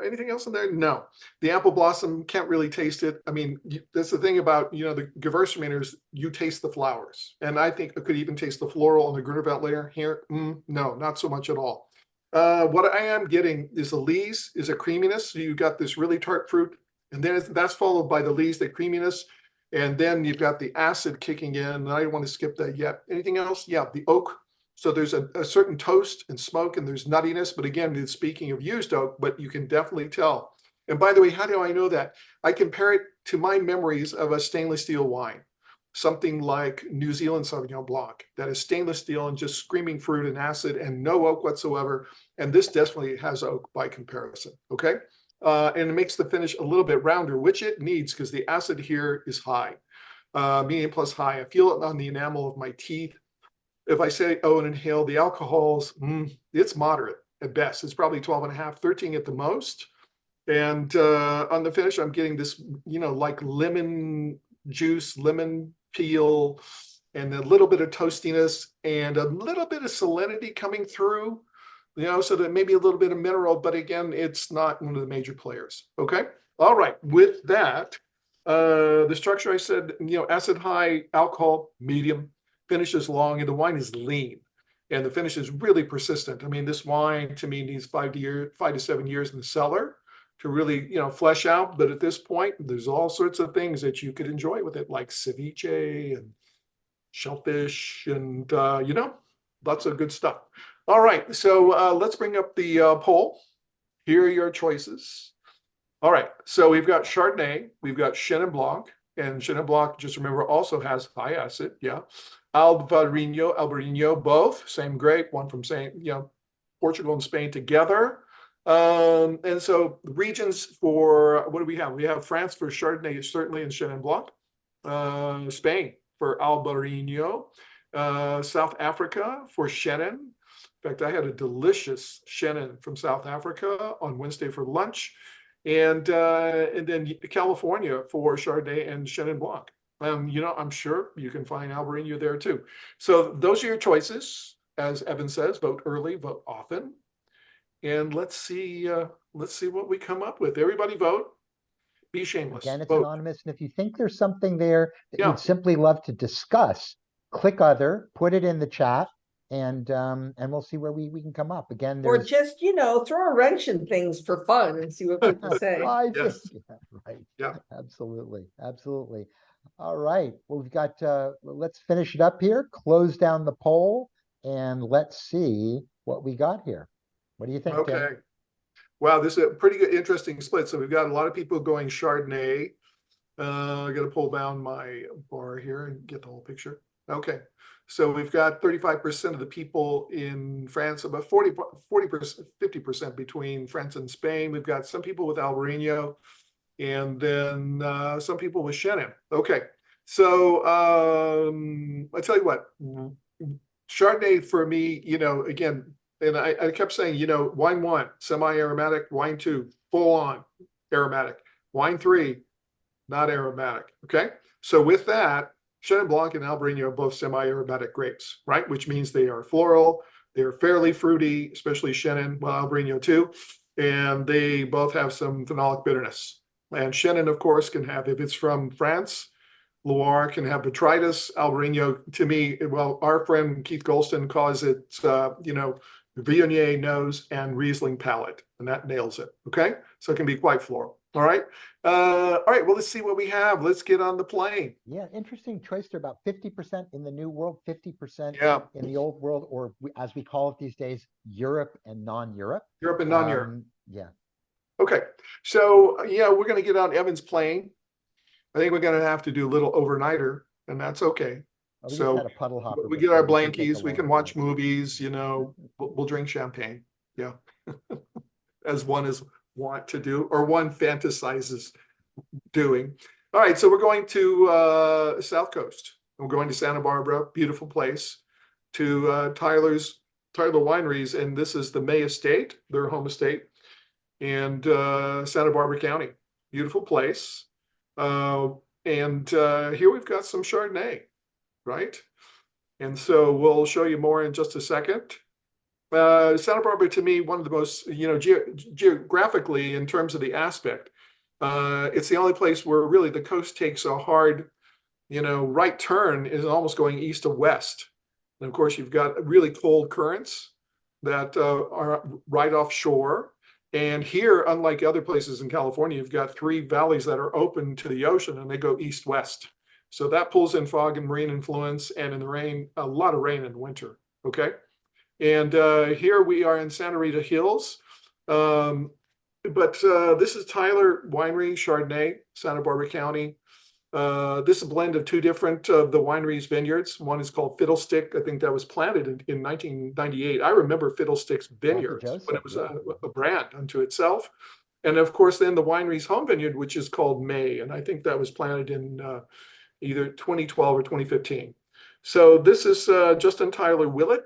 Anything else in there? No. The apple blossom, can't really taste it. I mean, that's the thing about, you know, the Gewürztraminers, you taste the flowers. And I think I could even taste the floral on the Gruner Veltliner here. No, not so much at all. What I am getting is the lees, is a creaminess. So you've got this really tart fruit, and then that's followed by the lees, the creaminess. And then you've got the acid kicking in. And I don't want to skip that yet. Anything else? Yeah, the oak. So there's a certain toast and smoke, and there's nuttiness. But again, it's speaking of used oak, but you can definitely tell. And by the way, how do I know that? I compare it to my memories of a stainless steel wine, something like New Zealand Sauvignon Blanc, that is stainless steel and just screaming fruit and acid and no oak whatsoever. And this definitely has oak by comparison. Okay. And it makes the finish a little bit rounder, which it needs because the acid here is high, medium plus high. I feel it on the enamel of my teeth. If I say, oh, and inhale the alcohols, it's moderate at best. It's probably 12.5, 13 at the most. And on the finish, I'm getting this, you know, like lemon juice, lemon peel, and a little bit of toastiness and a little bit of salinity coming through, you know, so that maybe a little bit of mineral, but again, it's not one of the major players. Okay. All right. With that, the structure I said, you know, acid high, alcohol medium, finish is long, and the wine is lean, and the finish is really persistent. I mean, this wine to me needs 5 to 7 years in the cellar to really, you know, flesh out. But at this point, there's all sorts of things that you could enjoy with it, like ceviche and shellfish, and you know, lots of good stuff. All right, so let's bring up the poll. Here are your choices. All right, so we've got Chardonnay, we've got Chenin Blanc, and Chenin Blanc, just remember, also has high acid. Yeah. Albarino, both same grape, one from Portugal and Spain together. And so regions for, what do we have? We have France for Chardonnay, certainly, and Chenin Blanc. Spain for Albarino. South Africa for Chenin. In fact, I had a delicious Chenin from South Africa on Wednesday for lunch, and then California for Chardonnay and Chenin Blanc. You know, I'm sure you can find Albarino there too. So those are your choices. As Evan says, vote early, vote often, and let's see what we come up with. Everybody vote. Be shameless. Again, it's Vote. anonymous. And if you think there's something there that Yeah. you'd simply love to discuss, click other, put it in the chat, and we'll see where we can come up. Again, Or there's just, throw a wrench in things for fun and see what people say. right. Yes. Yeah, right. Yeah. Absolutely. Absolutely. All right. Well, we've got let's finish it up here, close down the poll, and let's see what we got here. What do you think, Tim? Okay. Wow, this is a pretty good, interesting split. So we've got a lot of people going Chardonnay. I got to pull down my bar here and get the whole picture. Okay. So we've got 35% of the people in France, about 40%, 50% between France and Spain. We've got some people with Albarino, and then some people with Chenin. Okay. So I tell you what, Chardonnay for me, again, and I kept saying, wine 1, semi-aromatic, wine 2, full on aromatic, wine 3, not aromatic. Okay. So with that, Chenin Blanc and Albarino are both semi-aromatic grapes, right? Which means they are floral, they're fairly fruity, especially Chenin, well, Albarino too. And they both have some phenolic bitterness. And Chenin, of course, can have, if it's from France, Loire can have botrytis. Albarino, to me, well, our friend Keith Goldstein calls it, Viognier nose and Riesling palate, and that nails it. Okay, so it can be quite floral. All right, all right. Well, let's see what we have. Let's get on the plane. Yeah, interesting choice. They're about 50% in the new world, 50% Yeah, in the old world, or as we call it these days, Europe and non-Europe. Europe and non-Europe. Yeah. Okay, so yeah, we're going to get on Evan's plane. I think we're going to have to do a little overnighter, and that's okay. We So just had a puddle hopper we get before. our We can take a blankies, we can long watch flight. movies, we'll drink champagne. Yeah. As one is want to do, or one fantasizes doing. All right, so we're going to South Coast. We're going to Santa Barbara, beautiful place, to Tyler Wineries, and this is the May Estate, their home estate, and Santa Barbara County. Beautiful place. And here we've got some Chardonnay, right? And so we'll show you more in just a second. Santa Barbara, to me, one of the most, geographically, in terms of the aspect, it's the only place where really the coast takes a hard, right turn, is almost going east to west. And of course, you've got really cold currents that are right offshore. And here, unlike other places in California, you've got 3 valleys that are open to the ocean, and they go east-west. So that pulls in fog and marine influence, and in the rain, a lot of rain in the winter. Okay. And here we are in Santa Rita Hills. But this is Tyler Winery, Chardonnay, Santa Barbara County. This is a blend of 2 different of the winery's vineyards. One is called Fiddlestick. I think that was planted in 1998. I remember Fiddlestick's vineyards when it was a brand unto itself. And of course, then the winery's home vineyard, which is called May. And I think that was planted in either 2012 or 2015. So this is Justin Tyler Willett,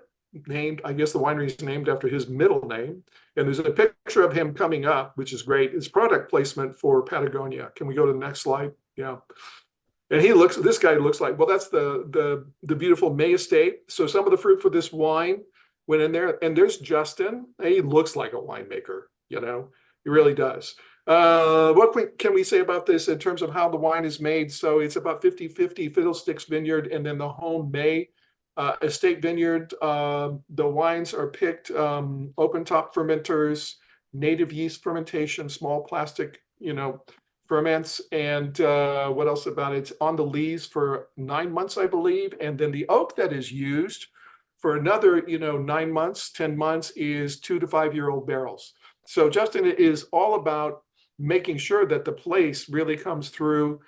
named, I guess the winery is named after his middle name. And there's a picture of him coming up, which is great. It's product placement for Patagonia. Can we go to the next slide? Yeah. And this guy looks like, well, that's the beautiful May Estate. So some of the fruit for this wine went in there, and there's Justin. He looks like a winemaker, he really does. What can we say about this in terms of how the wine is made? So it's about 50-50 Fiddlesticks Vineyard and then the home May Estate Vineyard. The wines are picked open top fermenters, native yeast fermentation, small plastic, ferments, and what else about it? It's on the lees for 9 months, I believe. And then the oak that is used for another, 9 months, 10 months is 2 to 5 year old barrels. So Justin is all about making sure that the place really comes through.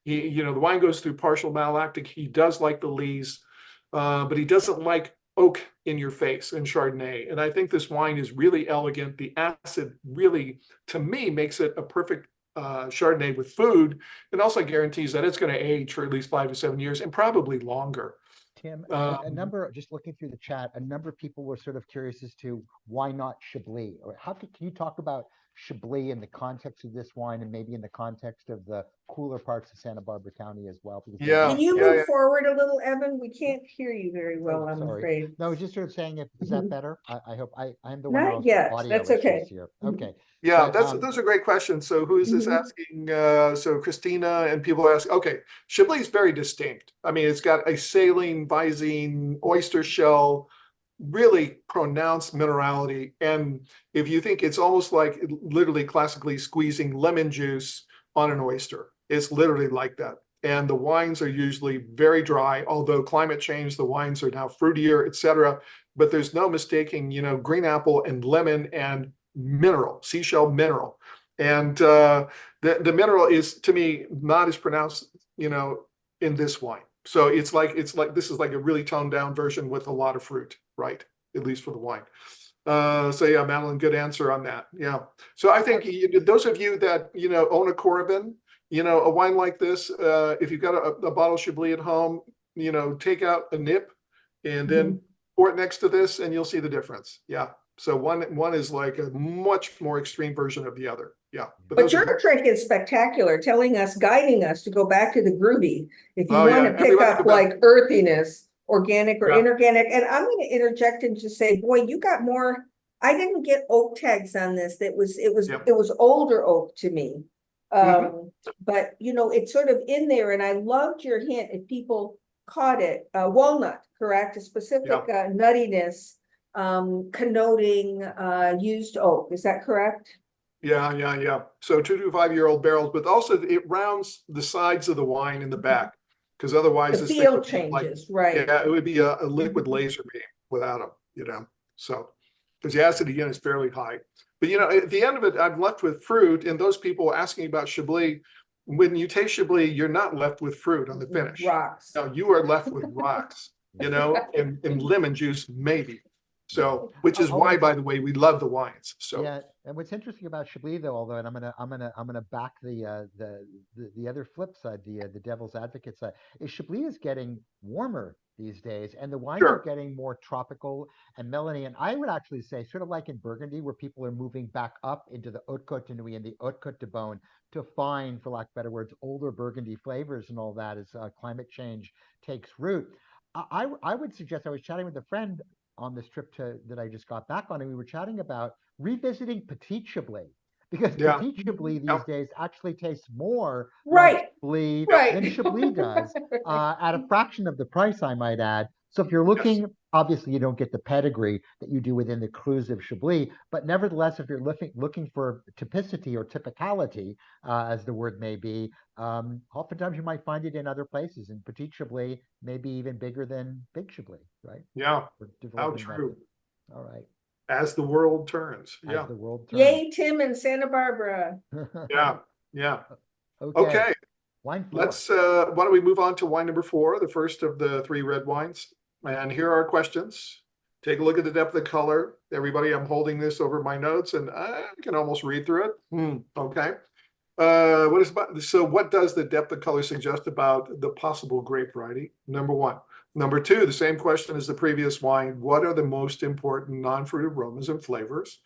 The wine goes through partial malolactic. He does like the lees, but he doesn't like oak in your face in Chardonnay. And I think this wine is really elegant. The acid really, to me, makes it a perfect Chardonnay with food, and also guarantees that it's going to age for at least 5 to 7 years and probably longer. Tim, a Um, number, just looking through the chat, a number of people were sort of curious as to why not Chablis? Or can you talk about Chablis in the context of this wine and maybe in the context of the cooler parts of Santa Barbara County as well? Because they yeah, Can do. you yeah, move yeah. forward a little, Evan? We can't hear you very Oh, well, I'm sorry. afraid. No, I was just sort of saying, is that better? I hope I'm the one who Not has yet. audio That's okay. issues here. Mhm. Okay. Yeah, But those are great questions. So who is this Mhm. asking? So Christina and people ask, okay, Chablis is very distinct. I mean, it's got a saline, Visine, oyster shell, really pronounced minerality. And if you think it's almost like literally classically squeezing lemon juice on an oyster, it's literally like that. And the wines are usually very dry, although climate change, the wines are now fruitier, etc. But there's no mistaking, green apple and lemon and mineral, seashell mineral. And the mineral is, to me, not as pronounced, in this wine. So it's like this is like a really toned down version with a lot of fruit, right? At least for the wine. So yeah, Madeline, good answer on that. Yeah. So I think those of you that own a Coravin, a wine like this, if you've got a bottle of Chablis at home, take out a nip and then pour it next to this, and you'll see the difference. Yeah. So one is like a much more extreme version of the other. Yeah. But your drink is spectacular, guiding us to go back to the groovy. If you Oh want yeah, to pick everybody up go back. like earthiness, organic or Yeah. inorganic, and I'm going to interject and just say, boy, you got more. I didn't get oak tags on this. It was older oak to me. But it's sort of in there, and I loved your hint. If people caught it, walnut, correct? A specific nuttiness, connoting used oak. Is that correct? Yeah. So 2 to 5 year old barrels, but also it rounds the sides of the wine in the back, because otherwise The this thing feel would be like, changes, right? yeah, it would be a liquid laser beam without them, So because the acid again is fairly high. But at the end of it, I'm left with fruit, and those people asking about Chablis, when you taste Chablis, you're not left with fruit on the finish. Rocks. No, you are left with rocks, and lemon juice maybe. So, which is why, by the way, we love the wines. So yeah, and what's interesting about Chablis, though, although, and I'm gonna back the other flip side, the devil's advocate side, is Chablis is getting warmer these days, and the wines are getting more tropical and melony. And I would actually say, sort of like in Burgundy, where people are moving back up into the Haute Côte de Nuit and the Haute Côte de Beaune to find, for lack of better words, older Burgundy flavors and all that as climate change takes root. I would suggest, I was chatting with a friend on this trip that I just got back on, and we were chatting about revisiting Petit Chablis, because Petit Chablis these days actually tastes more like Chablis than Chablis does, at a fraction of the price, I might add. So if you're looking, obviously you don't get the pedigree that you do within the crus of Chablis, but nevertheless, if you're looking for typicity or typicality, as the word may be, oftentimes you might find it in other places, and Petit Chablis may be even bigger than Big Chablis, right? Yeah, how true. Methods. All right. As the world turns. As the world turns. Yay, Tim in Santa Barbara. Yeah. Okay. Wine 4. Why don't we move on to wine number 4, the first of the 3 red wines. And here are our questions. Take a look at the depth of color. Everybody, I'm holding this over my notes and I can almost read through it. Okay. What does the depth of color suggest about the possible grape variety? Number 1. Number 2, the same question as the previous wine. What are the most important non-fruit aromas and flavors?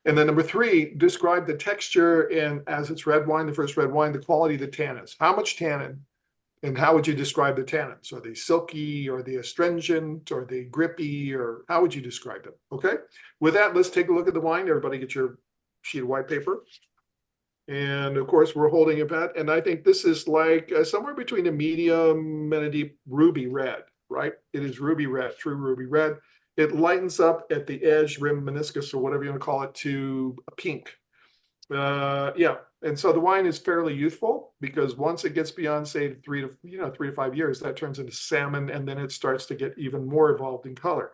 And then number 3, describe the texture and, as it's red wine, the first red wine, the quality of the tannins. How much tannin? And how would you describe the tannins? Are they silky? Are they astringent? Are they grippy? Or how would you describe them? Okay. With that, let's take a look at the wine. Everybody get your sheet of white paper. And of course, we're holding it back. And I think this is like somewhere between a medium and a deep ruby red, right? It is ruby red, true ruby red. It lightens up at the edge, rim, meniscus, or whatever you want to call it, to a pink. And so the wine is fairly youthful, because once it gets beyond, say, 3 to 5 years, that turns into salmon, and then it starts to get even more evolved in color.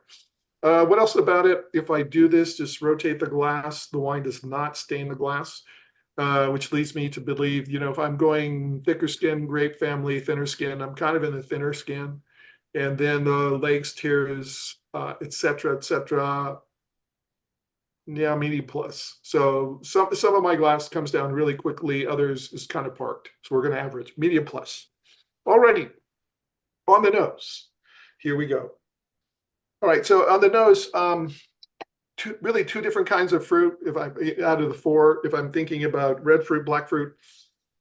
What else about it? If I do this, just rotate the glass, the wine does not stain the glass. Which leads me to believe, if I'm going thicker skin, grape family, thinner skin, I'm kind of in the thinner skin. And then legs, tears, et cetera, yeah, medium plus. So some of my glass comes down really quickly, others is kind of parked. So we're going to average medium plus. Alrighty, on the nose. here we go. All right, so on the nose, really two different kinds of fruit. If I out of the four, if I'm thinking about red fruit, black fruit,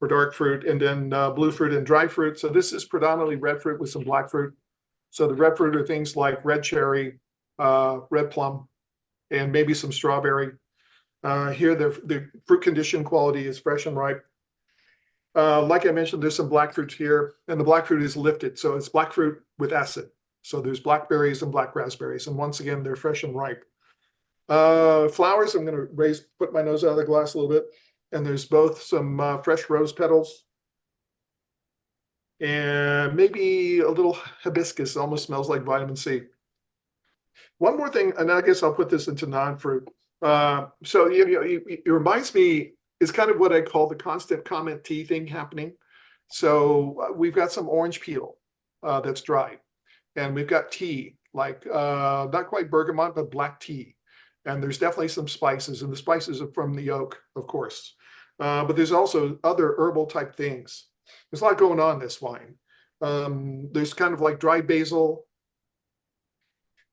or dark fruit, and then blue fruit and dry fruit. So this is predominantly red fruit with some black fruit. So the red fruit are things like red cherry, red plum, and maybe some strawberry. Here, the fruit condition quality is fresh and ripe. Like I mentioned, there's some black fruits here, and the black fruit is lifted. So it's black fruit with acid. So there's blackberries and black raspberries. And once again, they're fresh and ripe. Flowers, I'm going to put my nose out of the glass a little bit. And there's both some fresh rose petals and maybe a little hibiscus. It almost smells like vitamin C. One more thing, and I guess I'll put this into non-fruit. So it reminds me, it's kind of what I call the constant comment tea thing happening. So we've got some orange peel that's dried, and we've got tea, like not quite bergamot, but black tea. And there's definitely some spices, and the spices are from the oak, of course. But there's also other herbal type things. There's a lot going on in this wine. There's kind of like dried basil,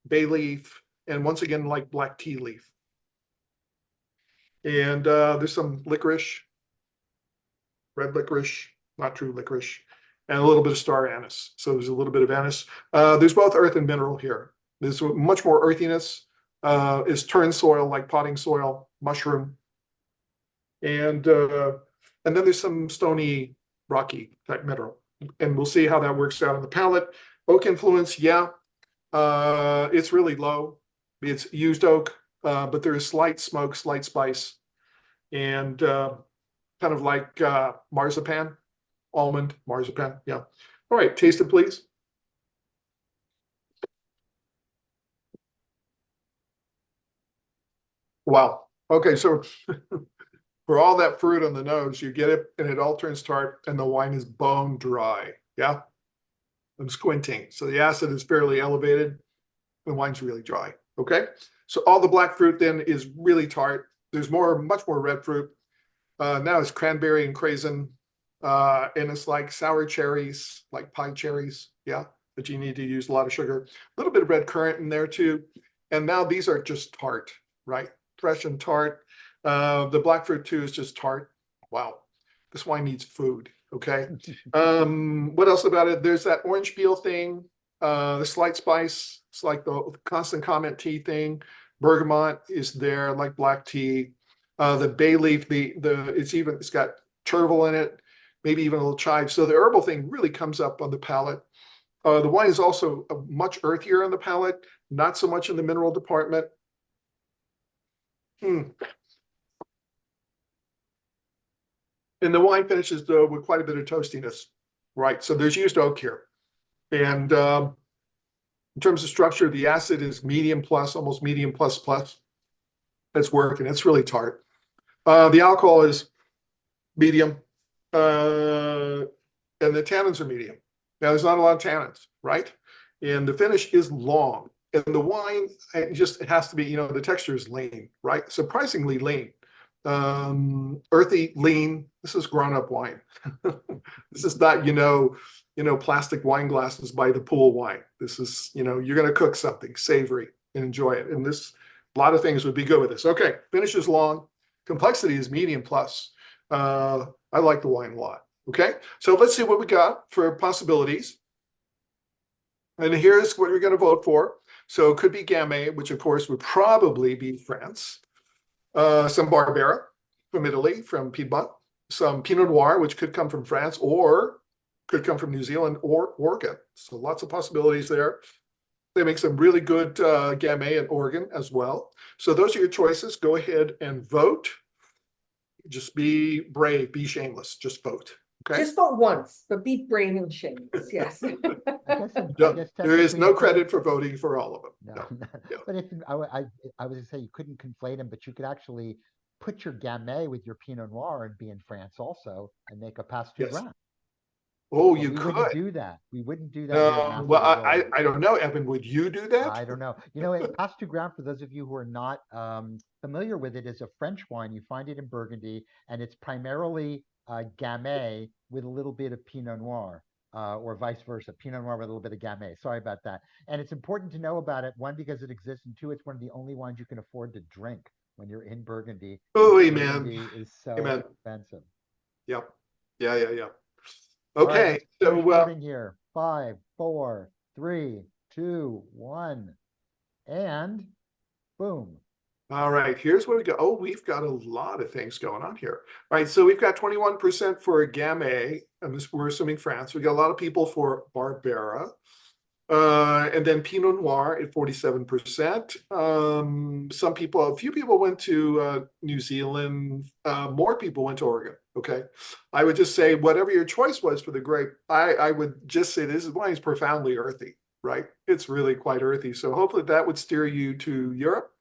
bay leaf, and once again, like black tea leaf. And there's some licorice, red licorice, not true licorice, and a little bit of star anise. So there's a little bit of anise. There's both earth and mineral here. There's much more earthiness. Is turn soil, like potting soil, mushroom. And then there's some stony, rocky type mineral. And we'll see how that works out on the palate. Oak influence, yeah. It's really low. It's used oak, but there is slight smoke, slight spice, and kind of like marzipan, almond, marzipan. Yeah. All right, taste it, please. Wow. Okay, so for all that fruit on the nose, you get it, and it all turns tart, and the wine is bone dry. Yeah. I'm squinting. So the acid is fairly elevated. The wine's really dry. Okay. So all the black fruit then is really tart. There's much more red fruit. Now it's cranberry and craisin. And it's like sour cherries, like pie cherries. Yeah. But you need to use a lot of sugar. A little bit of red currant in there too. And now these are just tart, right? Fresh and tart. The black fruit too is just tart. Wow. This wine needs food. Okay. What else about it? There's that orange peel thing, the slight spice. It's like the constant comment tea thing. Bergamot is there, like black tea. The bay leaf, it's got chervil in it, maybe even a little chive. So the herbal thing really comes up on the palate. The wine is also much earthier on the palate, not so much in the mineral department. And the wine finishes though with quite a bit of toastiness, right? So there's used oak here. And in terms of structure, the acid is medium plus, almost medium plus plus. That's working. It's really tart. The alcohol is medium, and the tannins are medium. Now, there's not a lot of tannins, right? And the finish is long. And the wine, it has to be, the texture is lean, right? Surprisingly lean. Earthy, lean. This is grown-up wine. This is not, plastic wine glasses by the pool wine. This is, you're going to cook something savory and enjoy it. And a lot of things would be good with this. Okay, finish is long. Complexity is medium plus. I like the wine a lot. Okay, so let's see what we got for possibilities. And here's what you're going to vote for. So it could be Gamay, which of course would probably be France. Some Barbera from Italy, from Piedmont. Some Pinot Noir, which could come from France or could come from New Zealand or Oregon. So lots of possibilities there. They make some really good Gamay in Oregon as well. So those are your choices. Go ahead and vote. Just be brave, be shameless, just vote. Okay. Just vote once, but be brave and shameless. Yes. There is no credit for voting for all of them. No. Yeah. But I was going to say you couldn't conflate them, but you could actually put your Gamay with your Pinot Noir and be in France also and make a Passe du Grain. Oh, But you we could. wouldn't do that. We wouldn't do that. Here at Master Well, Gold. I don't know, Evan. Would you do that? I don't know. Passe du Grain, for those of you who are not familiar with it, is a French wine. You find it in Burgundy, and it's primarily Gamay with a little bit of Pinot Noir. or vice versa, Pinot Noir with a little bit of Gamay. Sorry about that. And it's important to know about it, one, because it exists, and two, it's one of the only wines you can afford to drink when you're in Burgundy. Oh, amen. Burgundy is so Amen. expensive. Yep. Yeah. All right, Okay. let's finish So, moving here. 5, 4, 3, 2, 1, and boom. all right, here's what we got. Oh, we've got a lot of things going on here. All right, so we've got 21% for Gamay. We're assuming France. We got a lot of people for Barbera. And then Pinot Noir at 47%. A few people went to New Zealand. More people went to Oregon. Okay. I would just say whatever your choice was for the grape, I would just say this wine is profoundly earthy, right? It's really quite earthy. So hopefully that would steer you to Europe.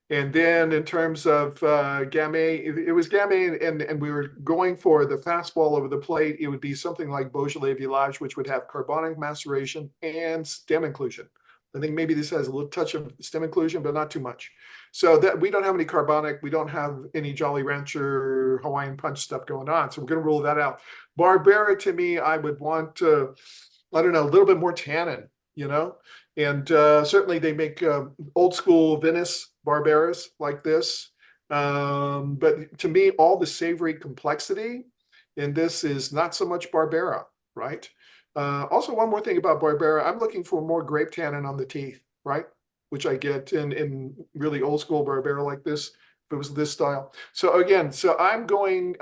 And then in terms of Gamay, it was Gamay, and we were going for the fastball over the plate. It would be something like Beaujolais Village, which would have carbonic maceration and stem inclusion. I think maybe this has a little touch of stem inclusion, but not too much. So that we don't have any carbonic, we don't have any Jolly Rancher Hawaiian Punch stuff going on. So we're going to rule that out. Barbera, to me, I would want, I don't know, a little bit more tannin, you know? And certainly they make old school Venice Barberas like this. But to me, all the savory complexity in this is not so much Barbera, right? Also, one more thing about Barbera, I'm looking for more grape tannin on the teeth, right? Which I get in really old school Barbera like this, if it was this style. So again, so I'm going,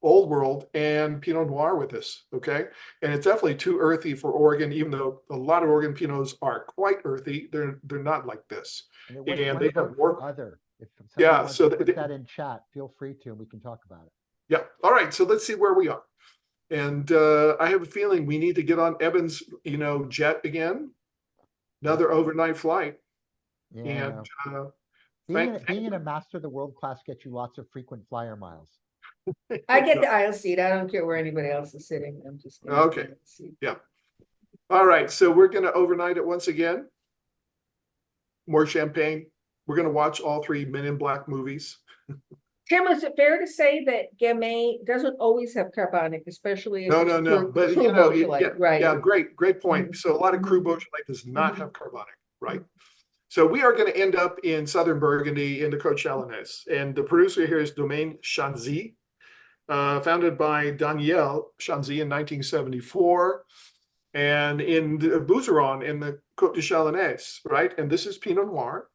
old world and Pinot Noir with this, okay? And it's definitely too earthy for Oregon, even though a lot of Oregon Pinots are quite earthy. They're not like this. And And one they vote have for more. other. If somebody Yeah, wants so to put that in chat, feel free to, and we can talk about it. yeah. All right, so let's see where we are. And I have a feeling we need to get on Evan's, jet again. Another overnight flight. Yeah. And Being in a Master of the World class gets you lots of frequent flyer miles. I get the aisle seat. I don't care where anybody else is sitting. I'm just gonna Okay. Yeah. All right, so we're going to overnight it once again. More champagne. We're going to watch all 3 Men in Black movies. Tim, is it fair to say that Gamay doesn't always have carbonic, especially if it's No. But cru Beaujolais, right? Yeah, great point. So a lot of cru Beaujolais does not have carbonic, right? So we are going to end up in southern Burgundy in the Côte Chalonnaise. And the producer here is Domaine Chanzy, founded by Daniel Chanzy in 1974. And in the Bouzeron in the Côte de Chalonnaise, right? And this is Pinot Noir.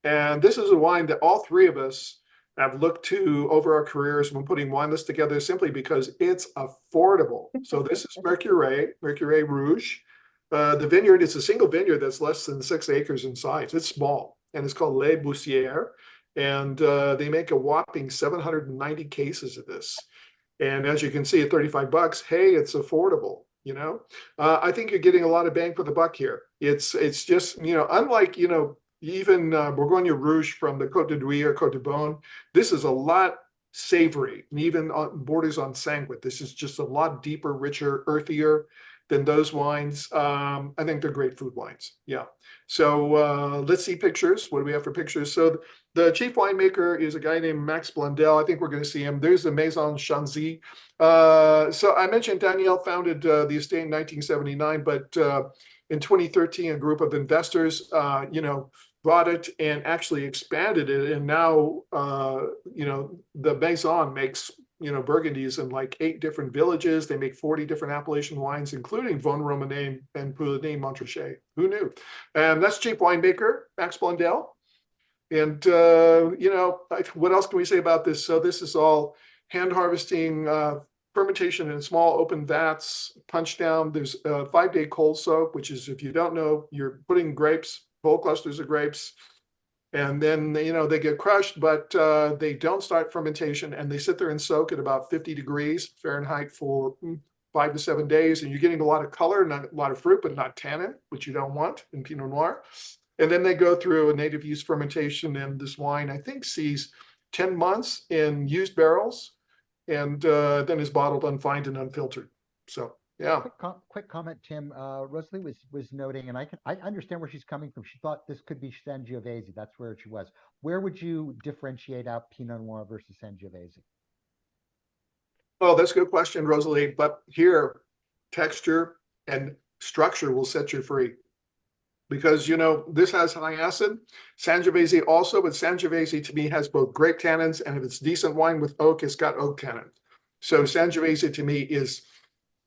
And this is a wine that all 3 of us have looked to over our careers when putting wine lists together, simply because it's affordable. So this is Mercure Rouge. The vineyard is a single vineyard that's less than 6 acres in size. It's small, and it's called Les Bussières. And they make a whopping 790 cases of this. And as you can see, at $35, hey, it's affordable. I think you're getting a lot of bang for the buck here. It's just, unlike, even Bourgogne Rouge from the Côte de Nuit or Côte de Beaune, this is a lot savory, and even on borders on sanguine. This is just a lot deeper, richer, earthier than those wines. I think they're great food wines. Yeah. So let's see pictures. What do we have for pictures? So the chief winemaker is a guy named Max Blondel. I think we're going to see him. There's the Maison Chanzy. So I mentioned Danielle founded the estate in 1979, but in 2013, a group of investors, bought it and actually expanded it. And now, the Maison makes, Burgundies in like 8 different villages. They make 40 different appellation wines, including Vin Romanée and Pouligny Montrachet. Who knew? And that's chief winemaker, Max Blondel. And, what else can we say about this? So this is all hand harvesting, fermentation in small open vats, punch down. There's a 5-day cold soak, which is, if you don't know, you're putting grapes, whole clusters of grapes, and then, they get crushed, but they don't start fermentation, and they sit there and soak at about 50 degrees Fahrenheit for 5 to 7 days. And you're getting a lot of color, not a lot of fruit, but not tannin, which you don't want in Pinot Noir. And then they go through a native yeast fermentation, and this wine, I think, sees 10 months in used barrels, and then is bottled unfined and unfiltered. So, yeah. Quick comment, Tim. Rosalie was noting, and I understand where she's coming from. She thought this could be Sangiovese. That's where she was. Where would you differentiate out Pinot Noir versus Sangiovese? Well, that's a good question, Rosalie. But here, texture, and structure will set you free. Because, this has high acid. Sangiovese also, but Sangiovese to me has both grape tannins, and if it's decent wine with oak, it's got oak tannins. So Sangiovese to me is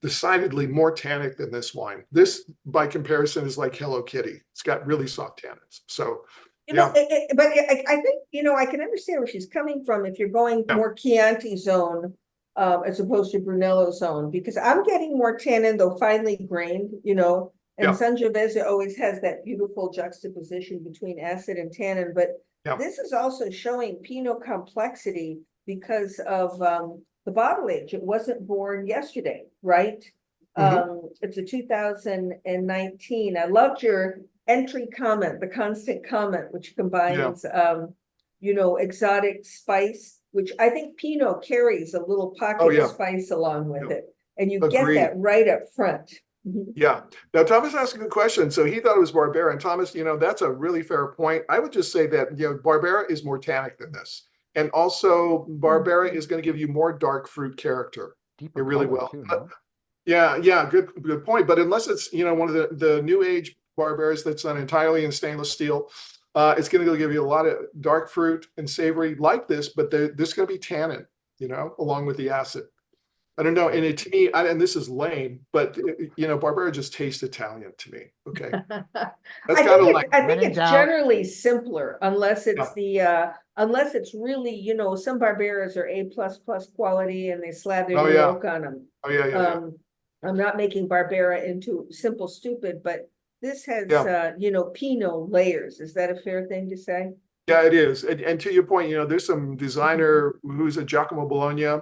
decidedly more tannic than this wine. This, by comparison, is like Hello Kitty. It's got really soft tannins. So, but I think, I can understand where she's coming from if you're going more Chianti zone as opposed to Brunello zone, because I'm getting more tannin, though finely grained, and Sangiovese always has that beautiful juxtaposition between acid and tannin. But this is also showing Pinot complexity because of the bottle age. It wasn't born yesterday, right? It's a 2019. I loved your entry comment, the constant comment, which combines, exotic spice, which I think Pinot carries a little pocket of spice along with it. And you get that right up front. Yeah. Now, Thomas asked a good question. So he thought it was Barbera. And Thomas, that's a really fair point. I would just say that, Barbera is more tannic than this. And also, Barbera is going to give you more dark fruit character. Deeper it really will. Too, no? Yeah, good point. But unless it's, one of the new age Barberas that's done entirely in stainless steel, it's going to give you a lot of dark fruit and savory like this, but this is going to be tannin, along with the acid. I don't know. And to me, and this is lame, but Barbera just tastes Italian to me. Okay. That's kind of like, I think it's generally simpler unless it's unless it's really, some Barberas are A++ quality and they slab their milk on them. I'm not making Barbera into simple stupid, but this has, Pinot layers. Is that a fair thing to say? Yeah, it is. And to your point, there's some designer who's a Giacomo Bologna,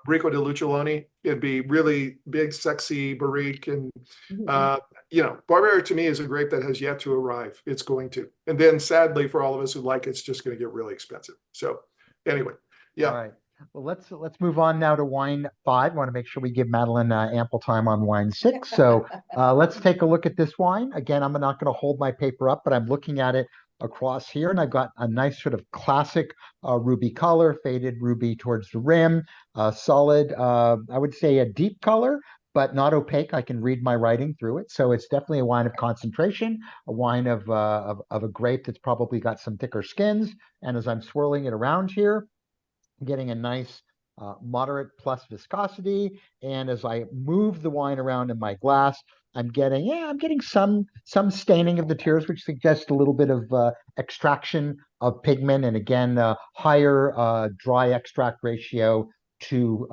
Brico de Lucioloni. It'd be really big, sexy, barrique. And, Barbera to me is a grape that has yet to arrive. It's going to. And then sadly, for all of us who like it, it's just going to get really expensive. So anyway, All right. Well, let's move on now to wine 5. I want to make sure we give Madeline ample time on wine 6. So let's take a look at this wine. Again, I'm not going to hold my paper up, but I'm looking at it across here, and I've got a nice sort of classic ruby color, faded ruby towards the rim, solid, I would say a deep color, but not opaque. I can read my writing through it. So it's definitely a wine of concentration, a wine of a grape that's probably got some thicker skins. And as I'm swirling it around here, getting a nice moderate plus viscosity. And as I move the wine around in my glass, I'm getting some staining of the tears, which suggests a little bit of extraction of pigment, and again, higher dry extract ratio to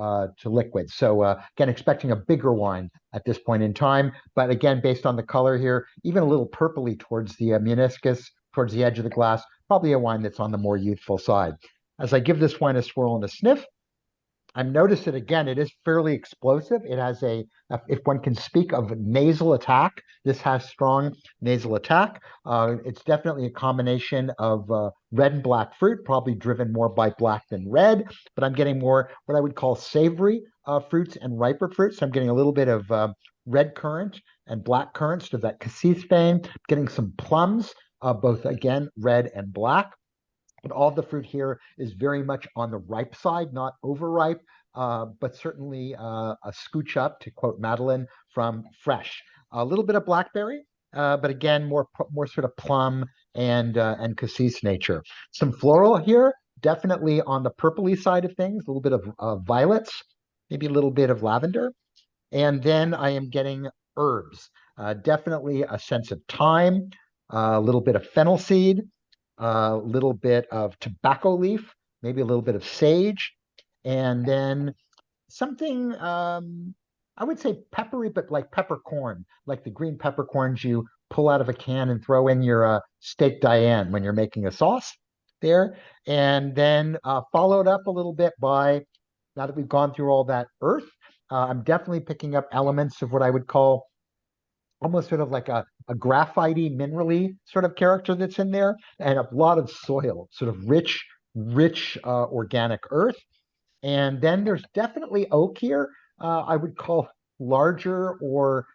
liquid. So again, expecting a bigger wine at this point in time. But again, based on the color here, even a little purpley towards the meniscus, towards the edge of the glass, probably a wine that's on the more youthful side. As I give this wine a swirl and a sniff, I've noticed that again, it is fairly explosive. It has if one can speak of nasal attack, this has strong nasal attack. It's definitely a combination of red and black fruit, probably driven more by black than red, but I'm getting more what I would call savory fruits and riper fruits. So I'm getting a little bit of red currant and black currants to that cassis vein, getting some plums, both again, red and black. But all the fruit here is very much on the ripe side, not overripe, but certainly a scooch up, to quote Madeline, from fresh. A little bit of blackberry, but again, more sort of plum and cassis nature. Some floral here, definitely on the purpley side of things, a little bit of violets, maybe a little bit of lavender. And then I am getting herbs, definitely a sense of thyme, a little bit of fennel seed, a little bit of tobacco leaf, maybe a little bit of sage, and then something I would say peppery, but like peppercorn, like the green peppercorns you pull out of a can and throw in your steak Diane when you're making a sauce there. And then followed up a little bit by, now that we've gone through all that earth, I'm definitely picking up elements of what I would call almost sort of like a graphite-y, minerally sort of character that's in there, and a lot of soil, sort of rich organic earth. And then there's definitely oak here. I would call larger or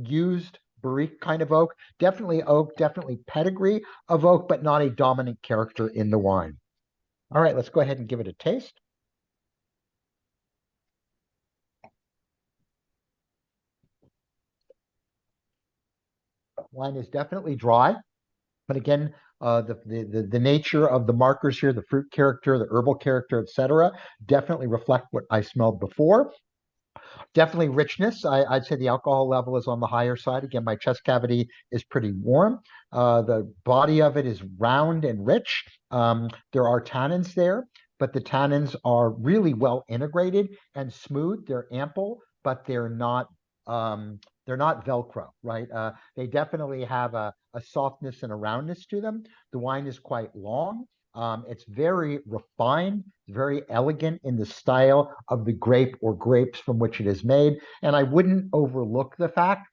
used barrique kind of oak. Definitely oak, definitely pedigree of oak, but not a dominant character in the wine. All right, let's go ahead and give it a taste. Wine is definitely dry, but again, the nature of the markers here, the fruit character, the herbal character, etc., definitely reflect what I smelled before. Definitely richness. I'd say the alcohol level is on the higher side. Again, my chest cavity is pretty warm. The body of it is round and rich. There are tannins there, but the tannins are really well integrated and smooth. They're ample, but they're not Velcro, right? They definitely have a softness and a roundness to them. The wine is quite long. It's very refined, very elegant in the style of the grape or grapes from which it is made. And I wouldn't overlook the fact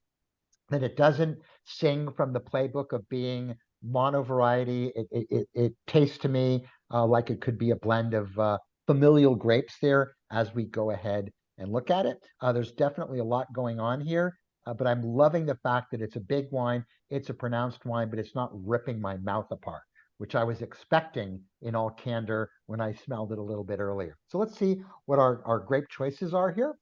that it doesn't sing from the playbook of being mono variety. It tastes to me like it could be a blend of familial grapes there as we go ahead and look at it. There's definitely a lot going on here, but I'm loving the fact that it's a big wine, it's a pronounced wine, but it's not ripping my mouth apart, which I was expecting in all candor when I smelled it a little bit earlier. So let's see what our grape choices are here.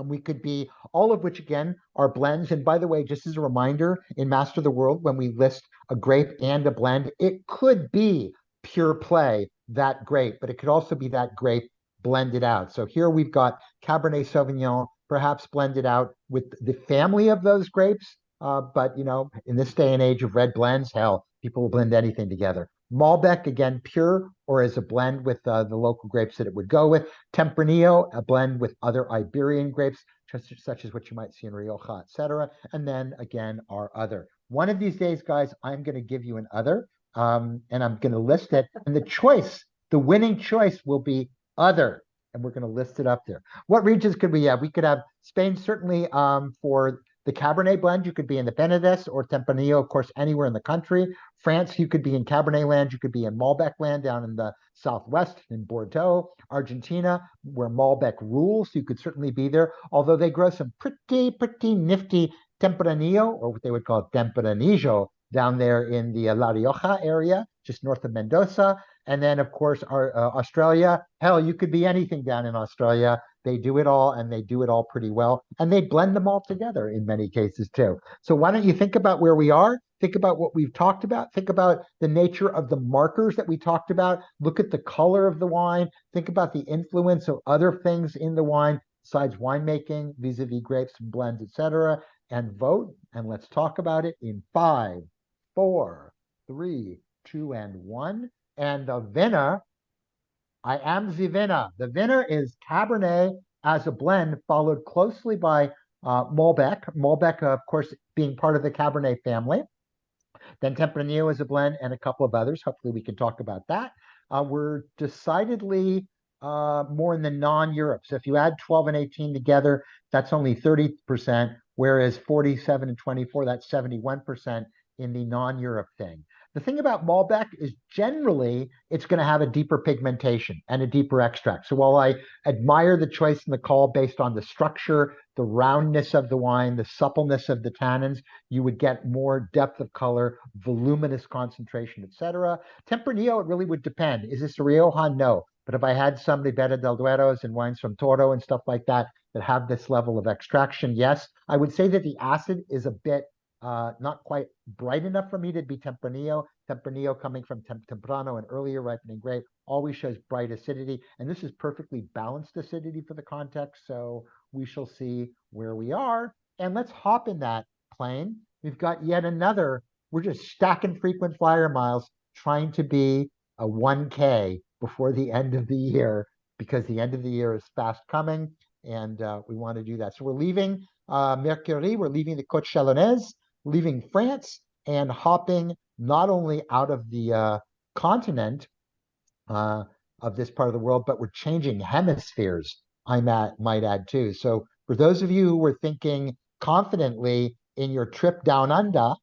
We could be all of which again are blends. And by the way, just as a reminder, in Master of the World, when we list a grape and a blend, it could be pure play, that grape, but it could also be that grape blended out. So here we've got Cabernet Sauvignon, perhaps blended out with the family of those grapes. But you know, in this day and age of red blends, hell, people will blend anything together. Malbec, again, pure or as a blend with the local grapes that it would go with. Tempranillo, a blend with other Iberian grapes, such as what you might see in Rioja, etc. And then again, our other. One of these days, guys, I'm going to give you an other, and I'm going to list it. And the choice, the winning choice will be other. And we're going to list it up there. What regions could we have? We could have Spain, certainly for the Cabernet blend. You could be in the Penedès or Tempranillo, of course, anywhere in the country. France, you could be in Cabernet land. You could be in Malbec land down in the Southwest in Bordeaux. Argentina, where Malbec rules, you could certainly be there. Although they grow some pretty nifty Tempranillo, or what they would call Tempranillo, down there in the La Rioja area, just north of Mendoza. And then, of course, our Australia. Hell, you could be anything down in Australia. They do it all, and they do it all pretty well. And they blend them all together in many cases, too. So why don't you think about where we are? Think about what we've talked about. Think about the nature of the markers that we talked about. Look at the color of the wine. Think about the influence of other things in the wine besides winemaking, vis-a-vis grapes, blends, etc. And vote. And let's talk about it in 5, 4, 3, 2, and 1. And the winner, I am the winner. The winner is Cabernet as a blend, followed closely by Malbec. Malbec, of course, being part of the Cabernet family. Then Tempranillo as a blend and a couple of others. Hopefully we can talk about that. We're decidedly more in the non-Europe. So if you add 12 and 18 together, that's only 30%, whereas 47 and 24, that's 71% in the non-Europe thing. The thing about Malbec is generally it's going to have a deeper pigmentation and a deeper extract. So while I admire the choice in the call based on the structure, the roundness of the wine, the suppleness of the tannins, you would get more depth of color, voluminous concentration, etc. Tempranillo, it really would depend. Is this a Rioja? No. But if I had some Ribera del Dueros and wines from Toro and stuff like that that have this level of extraction, yes. I would say that the acid is a bit not quite bright enough for me to be Tempranillo. Tempranillo coming from Temprano, an earlier ripening grape, always shows bright acidity. And this is perfectly balanced acidity for the context. So we shall see where we are. And let's hop in that plane. We've got yet another, we're just stacking frequent flyer miles, trying to be a 1K before the end of the year, because the end of the year is fast coming. And we want to do that. So we're leaving Mercury, we're leaving the Côte Chalonnaise, leaving France, and hopping not only out of the continent of this part of the world, but we're changing hemispheres, might add too. So for those of you who were thinking confidently in your trip down under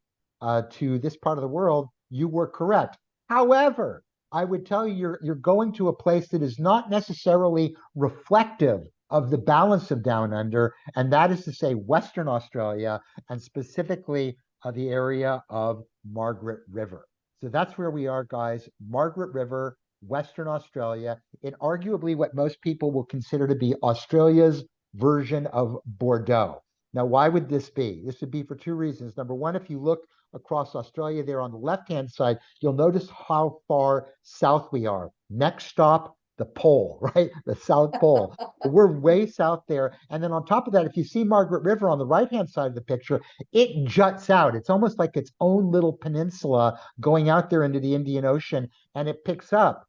to this part of the world, you were correct. However, I would tell you you're going to a place that is not necessarily reflective of the balance of down under, and that is to say Western Australia, and specifically the area of Margaret River. So that's where we are, guys. Margaret River, Western Australia, in arguably what most people will consider to be Australia's version of Bordeaux. Now, why would this be? This would be for two reasons. Number one, if you look across Australia there on the left-hand side, you'll notice how far south we are. Next stop, the pole, right? The South Pole. We're way south there. And then on top of that, if you see Margaret River on the right-hand side of the picture, it juts out. It's almost like its own little peninsula going out there into the Indian Ocean, and it picks up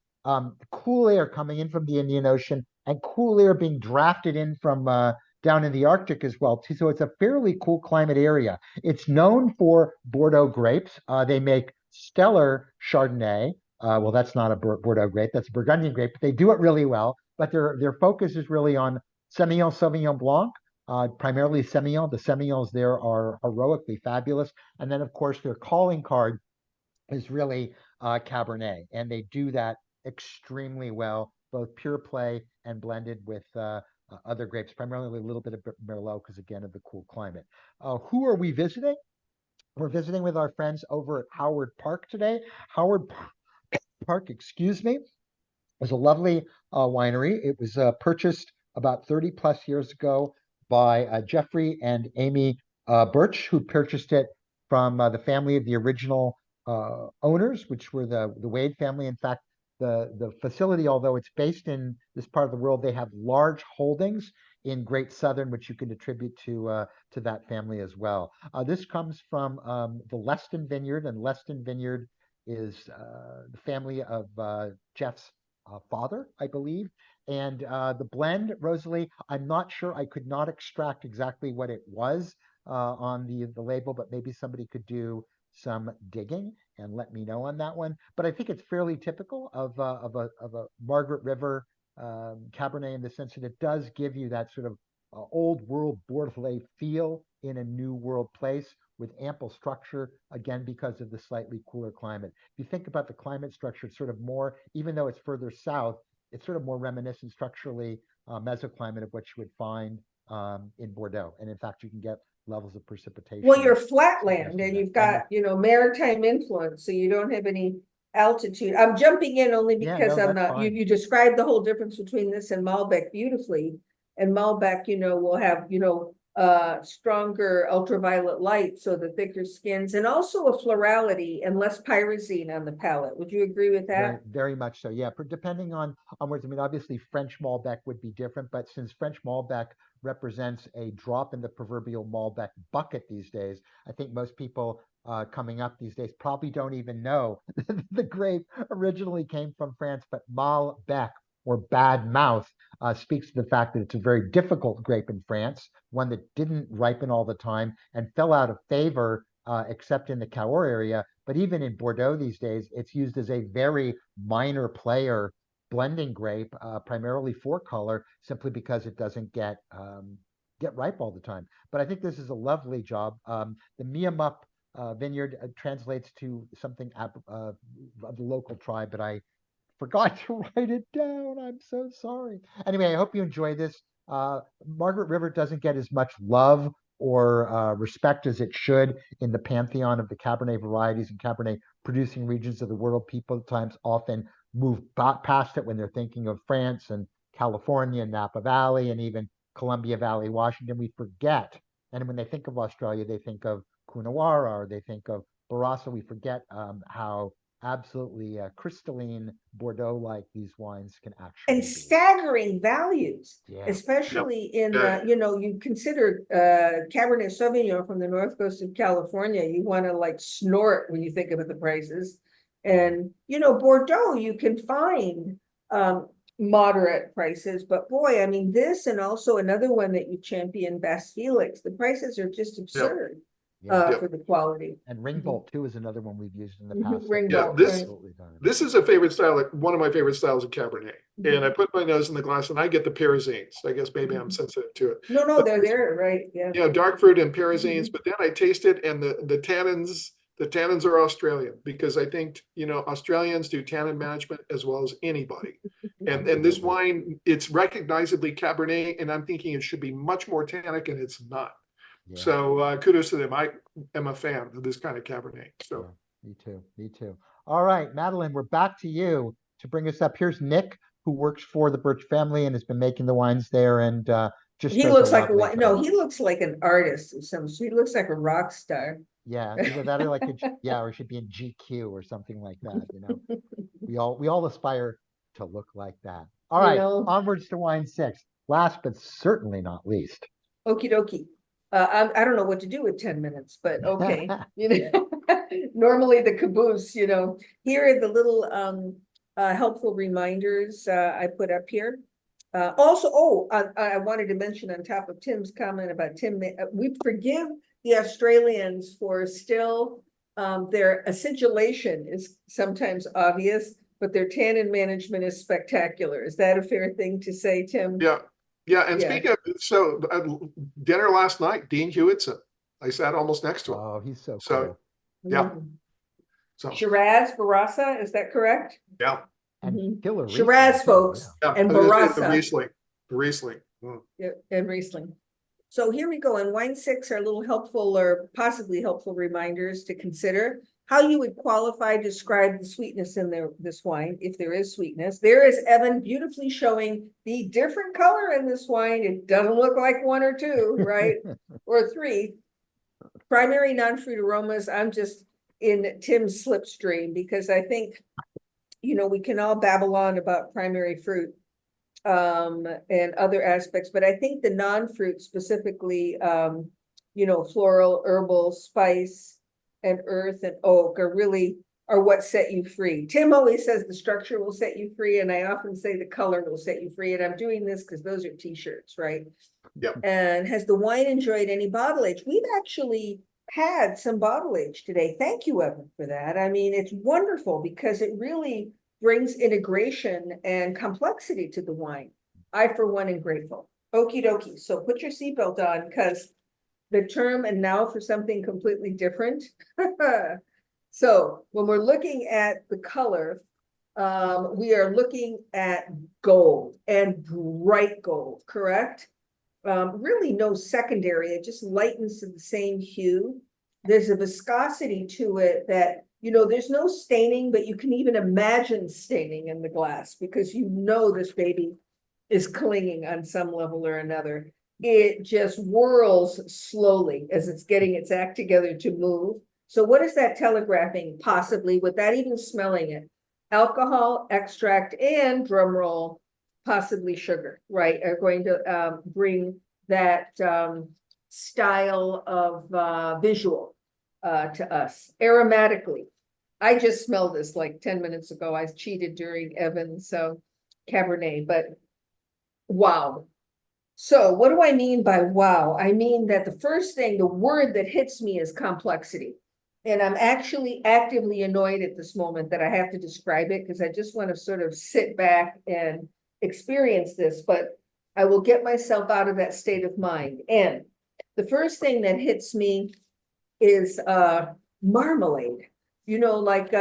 cool air coming in from the Indian Ocean and cool air being drafted in from down in the Arctic as well, too. So it's a fairly cool climate area. It's known for Bordeaux grapes. They make stellar Chardonnay. Well, that's not a Bordeaux grape, that's a Burgundian grape, but they do it really well. But their focus is really on Semillon, Sauvignon Blanc, primarily Semillon. The Semillons there are heroically fabulous. And then, of course, their calling card is really Cabernet. And they do that extremely well, both pure play and blended with other grapes, primarily a little bit of Merlot because, again, of the cool climate. Who are we visiting? We're visiting with our friends over at Howard Park today. Howard Park, excuse me, is a lovely winery. It was purchased about 30 plus years ago by Jeffrey and Amy Birch, who purchased it from the family of the original owners, which were the Wade family. In fact, the facility, although it's based in this part of the world, they have large holdings in Great Southern, which you can attribute to that family as well. This comes from the Leston Vineyard, and Leston Vineyard is the family of Jeff's father, I believe. And the blend, Rosalie, I'm not sure. I could not extract exactly what it was on the label, but maybe somebody could do some digging and let me know on that one. But I think it's fairly typical of a Margaret River Cabernet in the sense that it does give you that sort of old world Bordelais feel in a new world place with ample structure, again, because of the slightly cooler climate. If you think about the climate structure, it's sort of more, even though it's further south, it's sort of more reminiscent structurally mesoclimate of what you would find in Bordeaux. And in fact, you can get levels of precipitation. Well, you're flatland and you've got, maritime influence, so you don't have any altitude. I'm jumping in only because I'm not, you described the whole difference between this and Malbec beautifully. And Malbec, will have, stronger ultraviolet light, so the thicker skins, and also a florality and less pyrazine on the palate. Would you agree with that? Very, very much so. Yeah, depending on words. I mean, obviously French Malbec would be different, but since French Malbec represents a drop in the proverbial Malbec bucket these days, I think most people coming up these days probably don't even know the grape originally came from France, but Malbec, or bad mouth, speaks to the fact that it's a very difficult grape in France, one that didn't ripen all the time and fell out of favor, except in the Cahors area. But even in Bordeaux these days, it's used as a very minor player blending grape, primarily for color, simply because it doesn't get ripe all the time. But I think this is a lovely job. The Miamup vineyard translates to something of the local tribe, but I forgot to write it down. I'm so sorry. Anyway, I hope you enjoy this. Margaret River doesn't get as much love or respect as it should in the pantheon of the Cabernet varieties and Cabernet producing regions of the world. People at times often move past it when they're thinking of France and California and Napa Valley and even Columbia Valley, Washington. We forget. And when they think of Australia, they think of Coonawarra or they think of Barossa. We forget how absolutely crystalline Bordeaux-like these wines can actually and be. Staggering values, especially in you consider Cabernet Sauvignon from the north coast of California. You want to like snort when you think about the prices, and Bordeaux you can find moderate prices, but boy, I mean this and also another one that you champion, Bas Felix, the prices are just absurd. For the quality. And Ringbolt too is another one we've used in the past. Ringbolt, this is a favorite style, like one of my favorite styles of Cabernet. And I put my nose in the glass and I get the pyrazines. I guess maybe I'm sensitive to it. No, they're there, right? Yeah. Dark fruit and pyrazines, but then I taste it and the tannins are Australian, because I think, Australians do tannin management as well as anybody. And this wine, it's recognizably Cabernet, and I'm thinking it should be much more tannic, and it's not. Yeah. So kudos to them. I am a fan of this kind of Cabernet. So me too. All right, Madeline, we're back to you to bring us up. Here's Nick, who works for the Birch family and has been making the wines there. And just He does a looks like lovely no, job. he looks like an artist of some sort. He looks like a rock star. Yeah, either that or like yeah, or it should be in GQ or something like that, you know. We all aspire to look like that. All You right, know, onwards to wine six. Last but certainly not least. okie dokie. I don't know what to do with 10 minutes, but okay. You know, normally the caboose, you know, here are the little helpful reminders I put up here. Also, I wanted to mention on top of Tim's comment about we forgive the Australians for still their acidulation is sometimes obvious, but their tannin management is spectacular. Is that a fair thing to say, Tim? Yeah. Yeah. And Yeah. speaking of, so dinner last night, Dean Hewitson, I sat almost next to him. Oh, he's so So, cool. yeah. Mhm. So, Shiraz, Barossa, is that correct? yeah. And Mhm. killer Shiraz, Riesling, too, folks, Yeah. and I was gonna say Barossa. The Riesling. Mm. Yeah, and Riesling. So here we go. In wine six are little helpful or possibly helpful reminders to consider how you would qualify, describe the sweetness in this wine, if there is sweetness. There is Evan beautifully showing the different color in this wine. It doesn't look like one or two, right? Or three. Primary non-fruit aromas. I'm just in Tim's slipstream because I think, you know, we can all babble on about primary fruit and other aspects, but I think the non-fruit specifically, you know, floral, herbal, spice, and earth and oak are what set you free. Tim always says the structure will set you free, and I often say the color will set you free, and I'm doing this because those are t-shirts, right? Yep. And has the wine enjoyed any bottle age? We've actually had some bottle age today. Thank you, Evan, for that. I mean, it's wonderful because it really brings integration and complexity to the wine. I, for one, am grateful. Okie dokie. So put your seatbelt on because the term and now for something completely different. So when we're looking at the color, we are looking at gold and bright gold, correct? Really no secondary, it just lightens to the same hue. There's a viscosity to it that, you know, there's no staining, but you can even imagine staining in the glass because you know this baby is clinging on some level or another. It just whirls slowly as it's getting its act together to move. So what is that telegraphing possibly without even smelling it? Alcohol, extract, and drum roll, possibly sugar, right, are going to bring that style of visual to us. Aromatically, I just smelled this like 10 minutes ago. I cheated during Evan's Cabernet, but wow. So what do I mean by wow? I mean that the first thing, the word that hits me is complexity. And I'm actually actively annoyed at this moment that I have to describe it because I just want to sort of sit back and experience this, but I will get myself out of that state of mind. And the first thing that hits me is marmalade, you know, like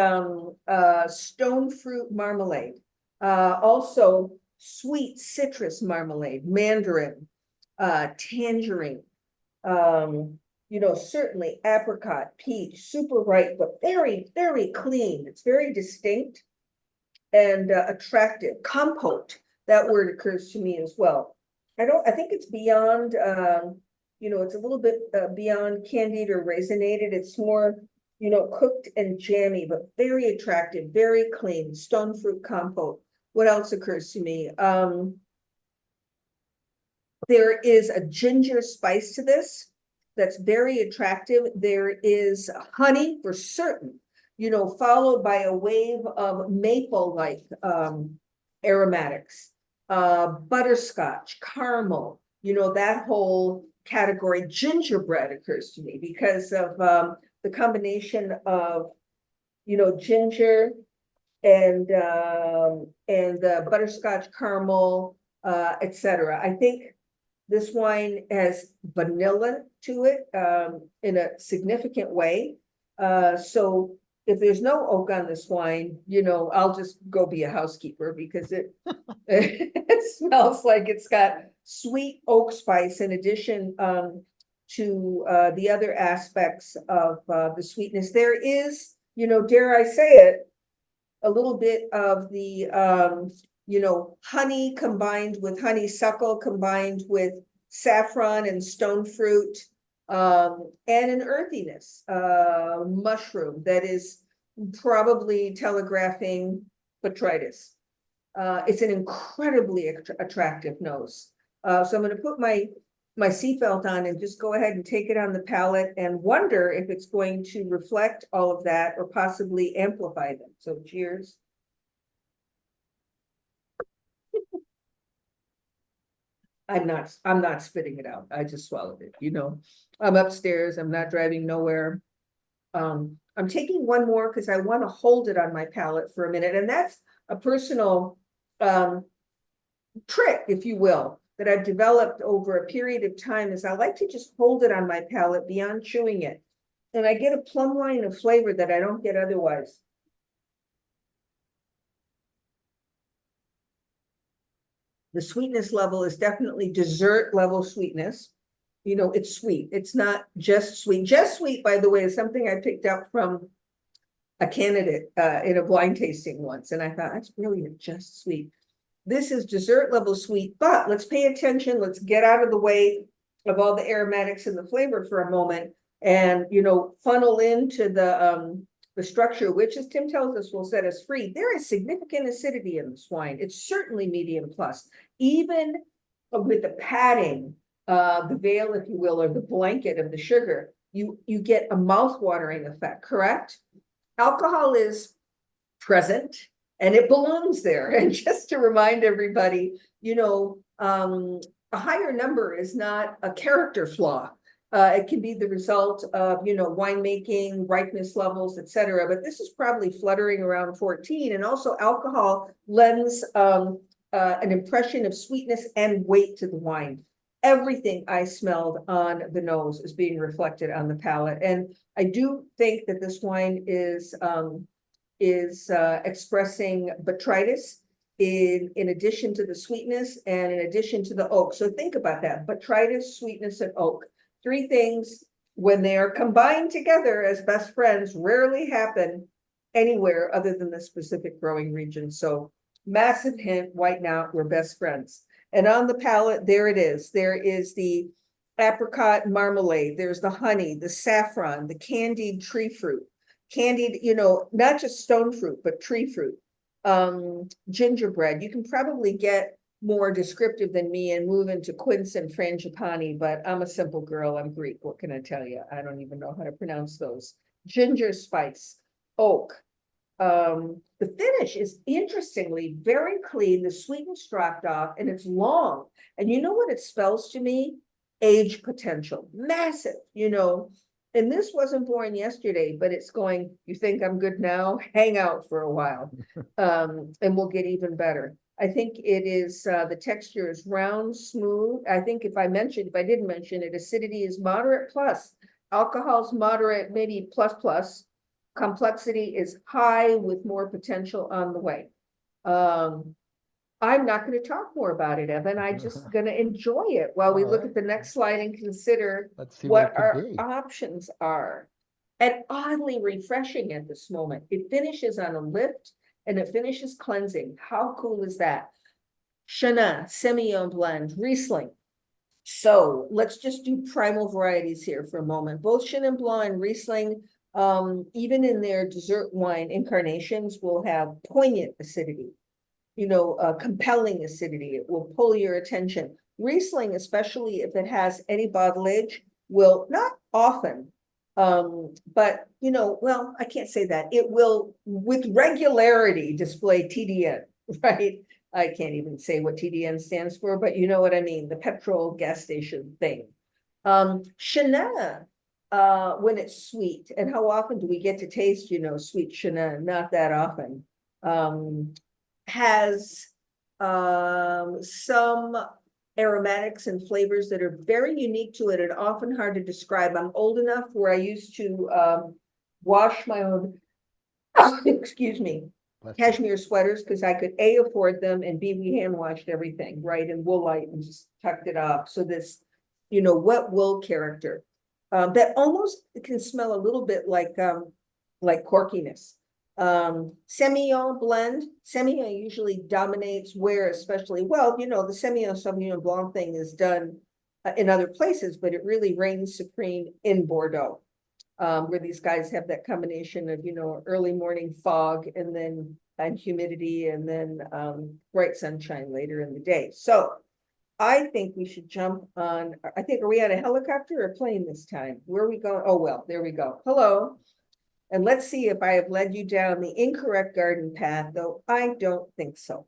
stone fruit marmalade. Also sweet citrus marmalade, mandarin, tangerine, you know, certainly apricot, peach, super ripe, but very, very clean. It's very distinct and attractive. Compote, that word occurs to me as well. I think it's beyond, you know, it's a little bit beyond candied or raisinated. It's more, you know, cooked and jammy, but very attractive, very clean, stone fruit compote. What else occurs to me? There is a ginger spice to this that's very attractive. There is honey for certain, you know, followed by a wave of maple-like aromatics, butterscotch, caramel, you know, that whole category. Gingerbread occurs to me because of the combination of, you know, ginger and butterscotch, caramel, etc. I think this wine has vanilla to it in a significant way. So if there's no oak on this wine, you know, I'll just go be a housekeeper because it smells like it's got sweet oak spice in addition to the other aspects of the sweetness. There is, you know, dare I say it, a little bit of the you know, honey combined with honeysuckle combined with saffron and stone fruit, and an earthiness, mushroom that is probably telegraphing botrytis. It's an incredibly attractive nose. So I'm going to put my seatbelt on and just go ahead and take it on the palate and wonder if it's going to reflect all of that or possibly amplify them. So cheers. I'm not spitting it out. I just swallowed it. You know, I'm upstairs. I'm not driving nowhere. I'm taking one more because I want to hold it on my palate for a minute. And that's a personal trick, if you will, that I've developed over a period of time is I like to just hold it on my palate beyond chewing it. And I get a plumb line of flavor that I don't get otherwise. The sweetness level is definitely dessert level sweetness. You know, it's sweet. It's not just sweet. Just sweet, by the way, is something I picked up from a candidate in a blind tasting once. And I thought, that's brilliant, just sweet. This is dessert level sweet, but let's pay attention. Let's get out of the way of all the aromatics and the flavor for a moment and, you know, funnel into the structure, which, as Tim tells us, will set us free. There is significant acidity in this wine. It's certainly medium plus. Even with the padding, the veil, if you will, or the blanket of the sugar, you get a mouth-watering effect, correct? Alcohol is present and it belongs there. And just to remind everybody, you know, a higher number is not a character flaw. It can be the result of, you know, winemaking, ripeness levels, etc. But this is probably fluttering around 14. And also alcohol lends an impression of sweetness and weight to the wine. Everything I smelled on the nose is being reflected on the palate. And I do think that this wine is expressing botrytis in addition to the sweetness and in addition to the oak. So think about that, botrytis, sweetness, and oak. Three things, when they are combined together as best friends, rarely happen anywhere other than the specific growing region. So massive hint, white now, we're best friends. And on the palate, there it is. There is the apricot marmalade. There's the honey, the saffron, the candied tree fruit. Candied, you know, not just stone fruit, but tree fruit. Gingerbread. You can probably get more descriptive than me and move into quince and frangipani, but I'm a simple girl. I'm Greek. What can I tell you? I don't even know how to pronounce those. Ginger spice, oak. The finish is interestingly very clean. The sweetness dropped off and it's long. And you know what it spells to me? Age potential, massive, you know. And this wasn't born yesterday, but it's going, you think I'm good now? Hang out for a while. And we'll get even better. I think it is, the texture is round, smooth. I think if I didn't mention it, acidity is moderate plus. Alcohol's moderate, maybe plus. Complexity is high with more potential on the way. I'm not going to talk more about it, Evan. I'm just going to enjoy it while we look at the next slide and consider what our options are. And oddly refreshing at this moment. It finishes on a lift and it finishes cleansing. How cool is that? Chenin, Semillon blend, Riesling. So let's just do primal varieties here for a moment. Both Chenin Blanc and Riesling, even in their dessert wine incarnations, will have poignant acidity. You know, compelling acidity. It will pull your attention. Riesling, especially if it has any bottlage, will not often, but you know, well, I can't say that. It will with regularity display TDN, right? I can't even say what TDN stands for, but you know what I mean, the petrol gas station thing. Chenin, when it's sweet, and how often do we get to taste, you know, sweet Chenin? Not that often. Has some aromatics and flavors that are very unique to it and often hard to describe. I'm old enough where I used to wash my own, excuse me, cashmere sweaters because I could A, afford them, and B, we hand washed everything, right? And Woolite and just tucked it up. So this, you know, wet wool character that almost can smell a little bit like corkiness. Semillon blend. Semillon usually dominates where, especially, well, you know, the Semillon Sauvignon Blanc thing is done in other places, but it really reigns supreme in Bordeaux, where these guys have that combination of, early morning fog and humidity, and then bright sunshine later in the day. So I think we should jump on, are we on a helicopter or plane this time? Where are we going? Oh, well, there we go. Hello. And let's see if I have led you down the incorrect garden path, though I don't think so.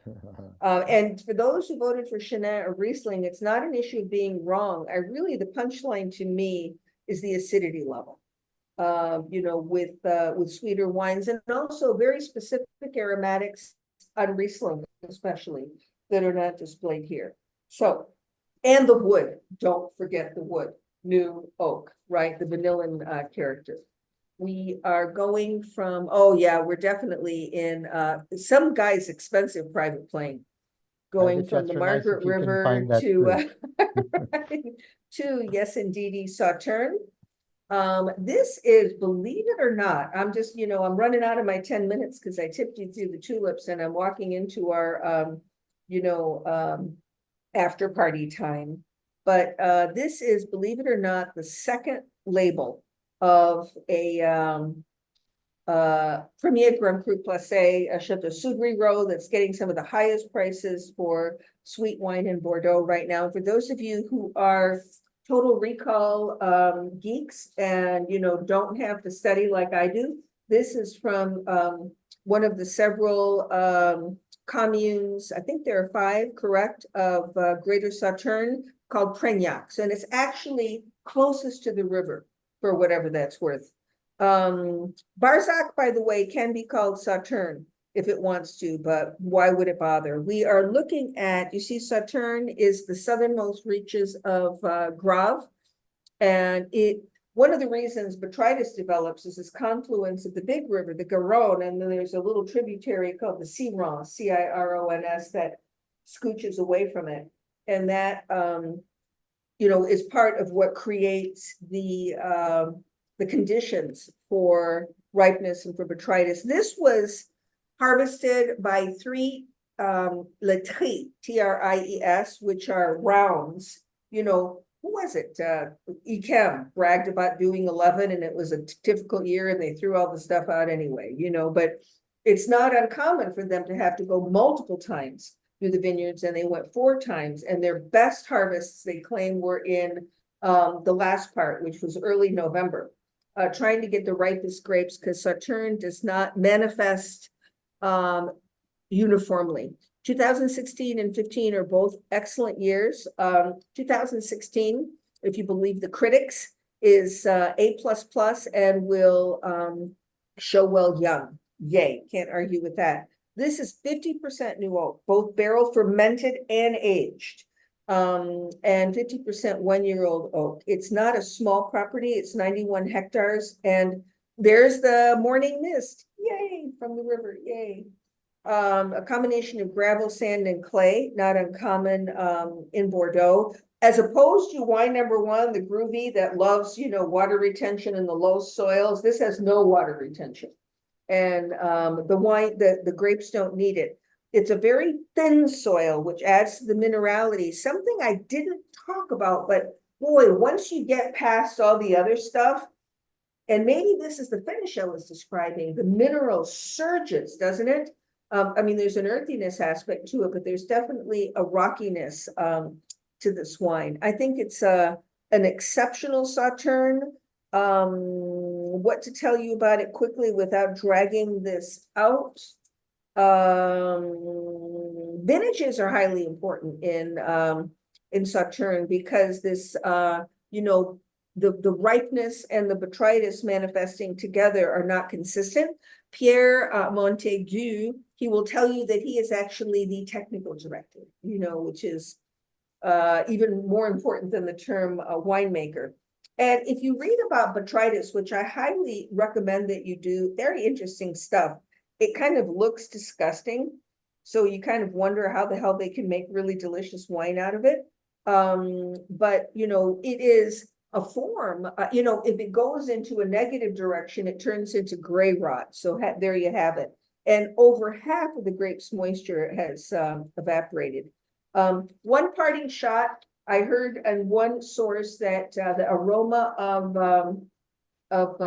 And for those who voted for Chenin or Riesling, it's not an issue of being wrong. The punchline to me is the acidity level. With sweeter wines, and also very specific aromatics on Riesling, especially, that are not displayed here. So, and the wood, don't forget the wood, new oak, right? The vanillin character. We are going from, we're definitely in some guy's expensive private plane, going from the Margaret River to, to, yes, indeedy, Sauternes. This is, believe it or not, I'm running out of my 10 minutes because I tipped you through the tulips, and I'm walking into our, after party time. But this is, believe it or not, the second label of a Premier Grand Cru Placé, a Chateau Soudrireau, that's getting some of the highest prices for sweet wine in Bordeaux right now. For those of you who are Total Recall geeks and don't have to study like I do, this is from one of the several communes, I think there are 5, correct, of Greater Sauternes, called Prégnac, and it's actually closest to the river, for whatever that's worth. Barsac, by the way, can be called Sauternes if it wants to, but why would it bother? We are looking at, you see, Sauternes is the southernmost reaches of Grave, and one of the reasons botrytis develops is this confluence of the big river, the Garonne, and then there's a little tributary called the Cirons, C-I-R-O-N-S, that scooches away from it, and that is part of what creates the conditions for ripeness and for botrytis. This was harvested by 3 laitries, T-R-I-E-S, which are rounds. Who was it? Echem bragged about doing 11, and it was a difficult year, and they threw all the stuff out anyway, but it's not uncommon for them to have to go multiple times through the vineyards, and they went 4 times, and their best harvests, they claim, were in the last part, which was early November, trying to get the ripest grapes, because Sauternes does not manifest uniformly. 2016 and 15 are both excellent years. 2016, if you believe the critics, is A++ and will show well young. Yay, can't argue with that. This is 50% new oak, both barrel fermented and aged, and 50% 1-year-old oak. It's not a small property. It's 91 hectares, and there's the morning mist. Yay, from the river. Yay. A combination of gravel, sand, and clay, not uncommon in Bordeaux. As opposed to wine number 1, the Groovy, that loves, water retention in the low soils. This has no water retention. And the grapes don't need it. It's a very thin soil, which adds to the minerality. Something I didn't talk about, but boy, once you get past all the other stuff, and maybe this is the finish I was describing, the mineral surges, doesn't it? There's an earthiness aspect to it, but there's definitely a rockiness to this wine. I think it's an exceptional Sauternes. What to tell you about it quickly without dragging this out? Vintages are highly important in Sauternes, because this, the ripeness and the botrytis manifesting together are not consistent. Pierre Montaigu, he will tell you that he is actually the technical director, which is even more important than the term winemaker. And if you read about botrytis, which I highly recommend that you do, very interesting stuff. It kind of looks disgusting, so you kind of wonder how the hell they can make really delicious wine out of it. But it is a form. If it goes into a negative direction, it turns into gray rot. So there you have it. And over half of the grape's moisture has evaporated. One parting shot. I heard on one source that the aroma of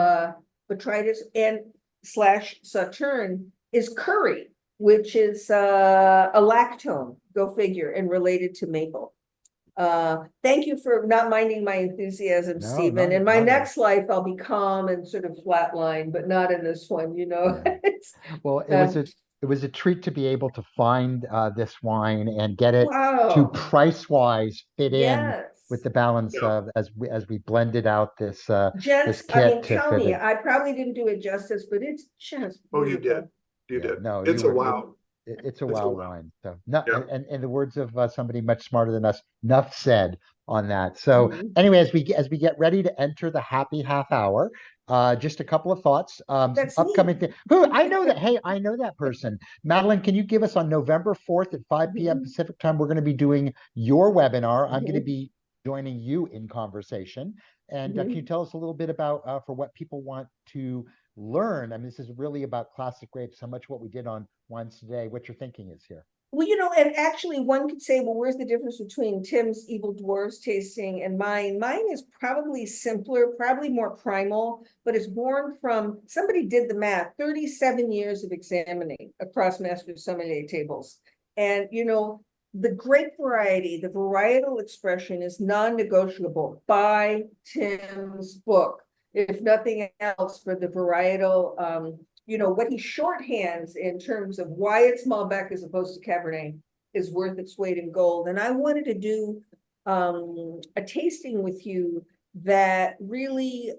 botrytis and / sauterne is curry, which is a lactone, go figure, and related to maple. Thank you for not minding my enthusiasm, No, Stephen. not In my at all. next life, I'll be calm and sort of flatline, but not in this one, you know. Yeah. Well, it was a treat to be able to find this wine and get it to Wow. price-wise fit in with Yes. the balance Yeah. of as we blended out this Gents, I kit mean, to tell fit me, it. I probably didn't do it justice, but it's just Oh, you did. beautiful. You Yeah, did. no, It's you a were wow. it's a It's a wow wow. wine. So no, Yeah. and in the words of somebody much smarter than us, enough said on that. So Mhm. anyway, as we get ready to enter the happy half hour, just a couple of thoughts. Some That's upcoming me. things. Who I know that. Hey, I know that person. Madeline, can you give us on November 4th at 5 p.m. Mhm. Pacific time? We're going to be doing your webinar. I'm going to Mhm. be joining you in conversation. And can you Mhm. tell us a little bit about for what people want to learn? I mean, this is really about classic grapes, so much what we did on wines today, what your thinking is here. Well, you know, and actually one could say, well, where's the difference between Tim's Evil Dwarves tasting and mine? Mine is probably simpler, probably more primal, but it's born from, somebody did the math, 37 years of examining across master sommelier tables. And, you know, the grape variety, the varietal expression is non-negotiable by Tim's book. If nothing else, for the varietal you know, what he shorthands in terms of why it's Malbec as opposed to Cabernet is worth its weight in gold. And I wanted to do a tasting with you that really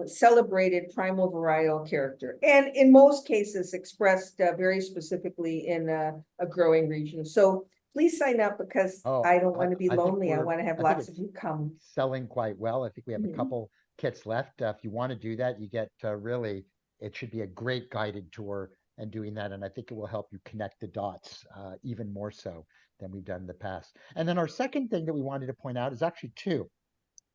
celebrated primal varietal character, and in most cases expressed very specifically in a growing region. So please sign up, because Oh, I don't want to be I think lonely. I want to have I think lots of it's you come. selling quite well. I think we have a Mhm. couple kits left. If you want to do that, you get really, it should be a great guided tour and doing that. And I think it will help you connect the dots even more so than we've done in the past. And then our second thing that we wanted to point out is actually two.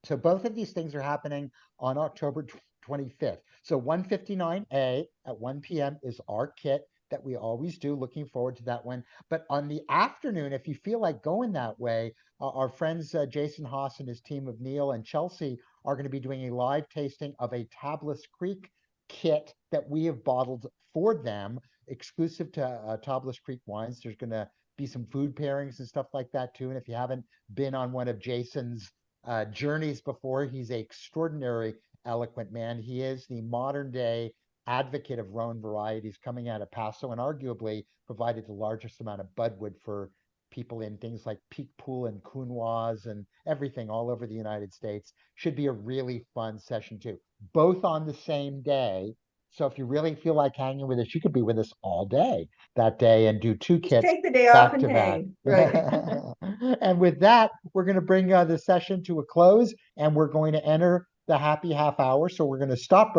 So both of these things are happening on October 25th. So 159A at 1 p.m. is our kit that we always do. Looking forward to that one. But on the afternoon, if you feel like going that way, our friends Jason Haas and his team of Neil and Chelsea are going to be doing a live tasting of a Tablas Creek kit that we have bottled for them, exclusive to Tablas Creek wines. There's going to be some food pairings and stuff like that too. And if you haven't been on one of Jason's journeys before, he's an extraordinary, eloquent man. He is the modern day advocate of Rhone varieties coming out of Paso, and arguably provided the largest amount of budwood for people in things like Peak Pool and Counoise and everything all over the United States. Should be a really fun session too, both on the same day. So if you really feel like hanging with us, you could be with us all day that day and do two Just kits take the day off back and to back. hang, right? And with that, we're going to bring the session to a close, and we're going to enter the happy half hour. So we're going to stop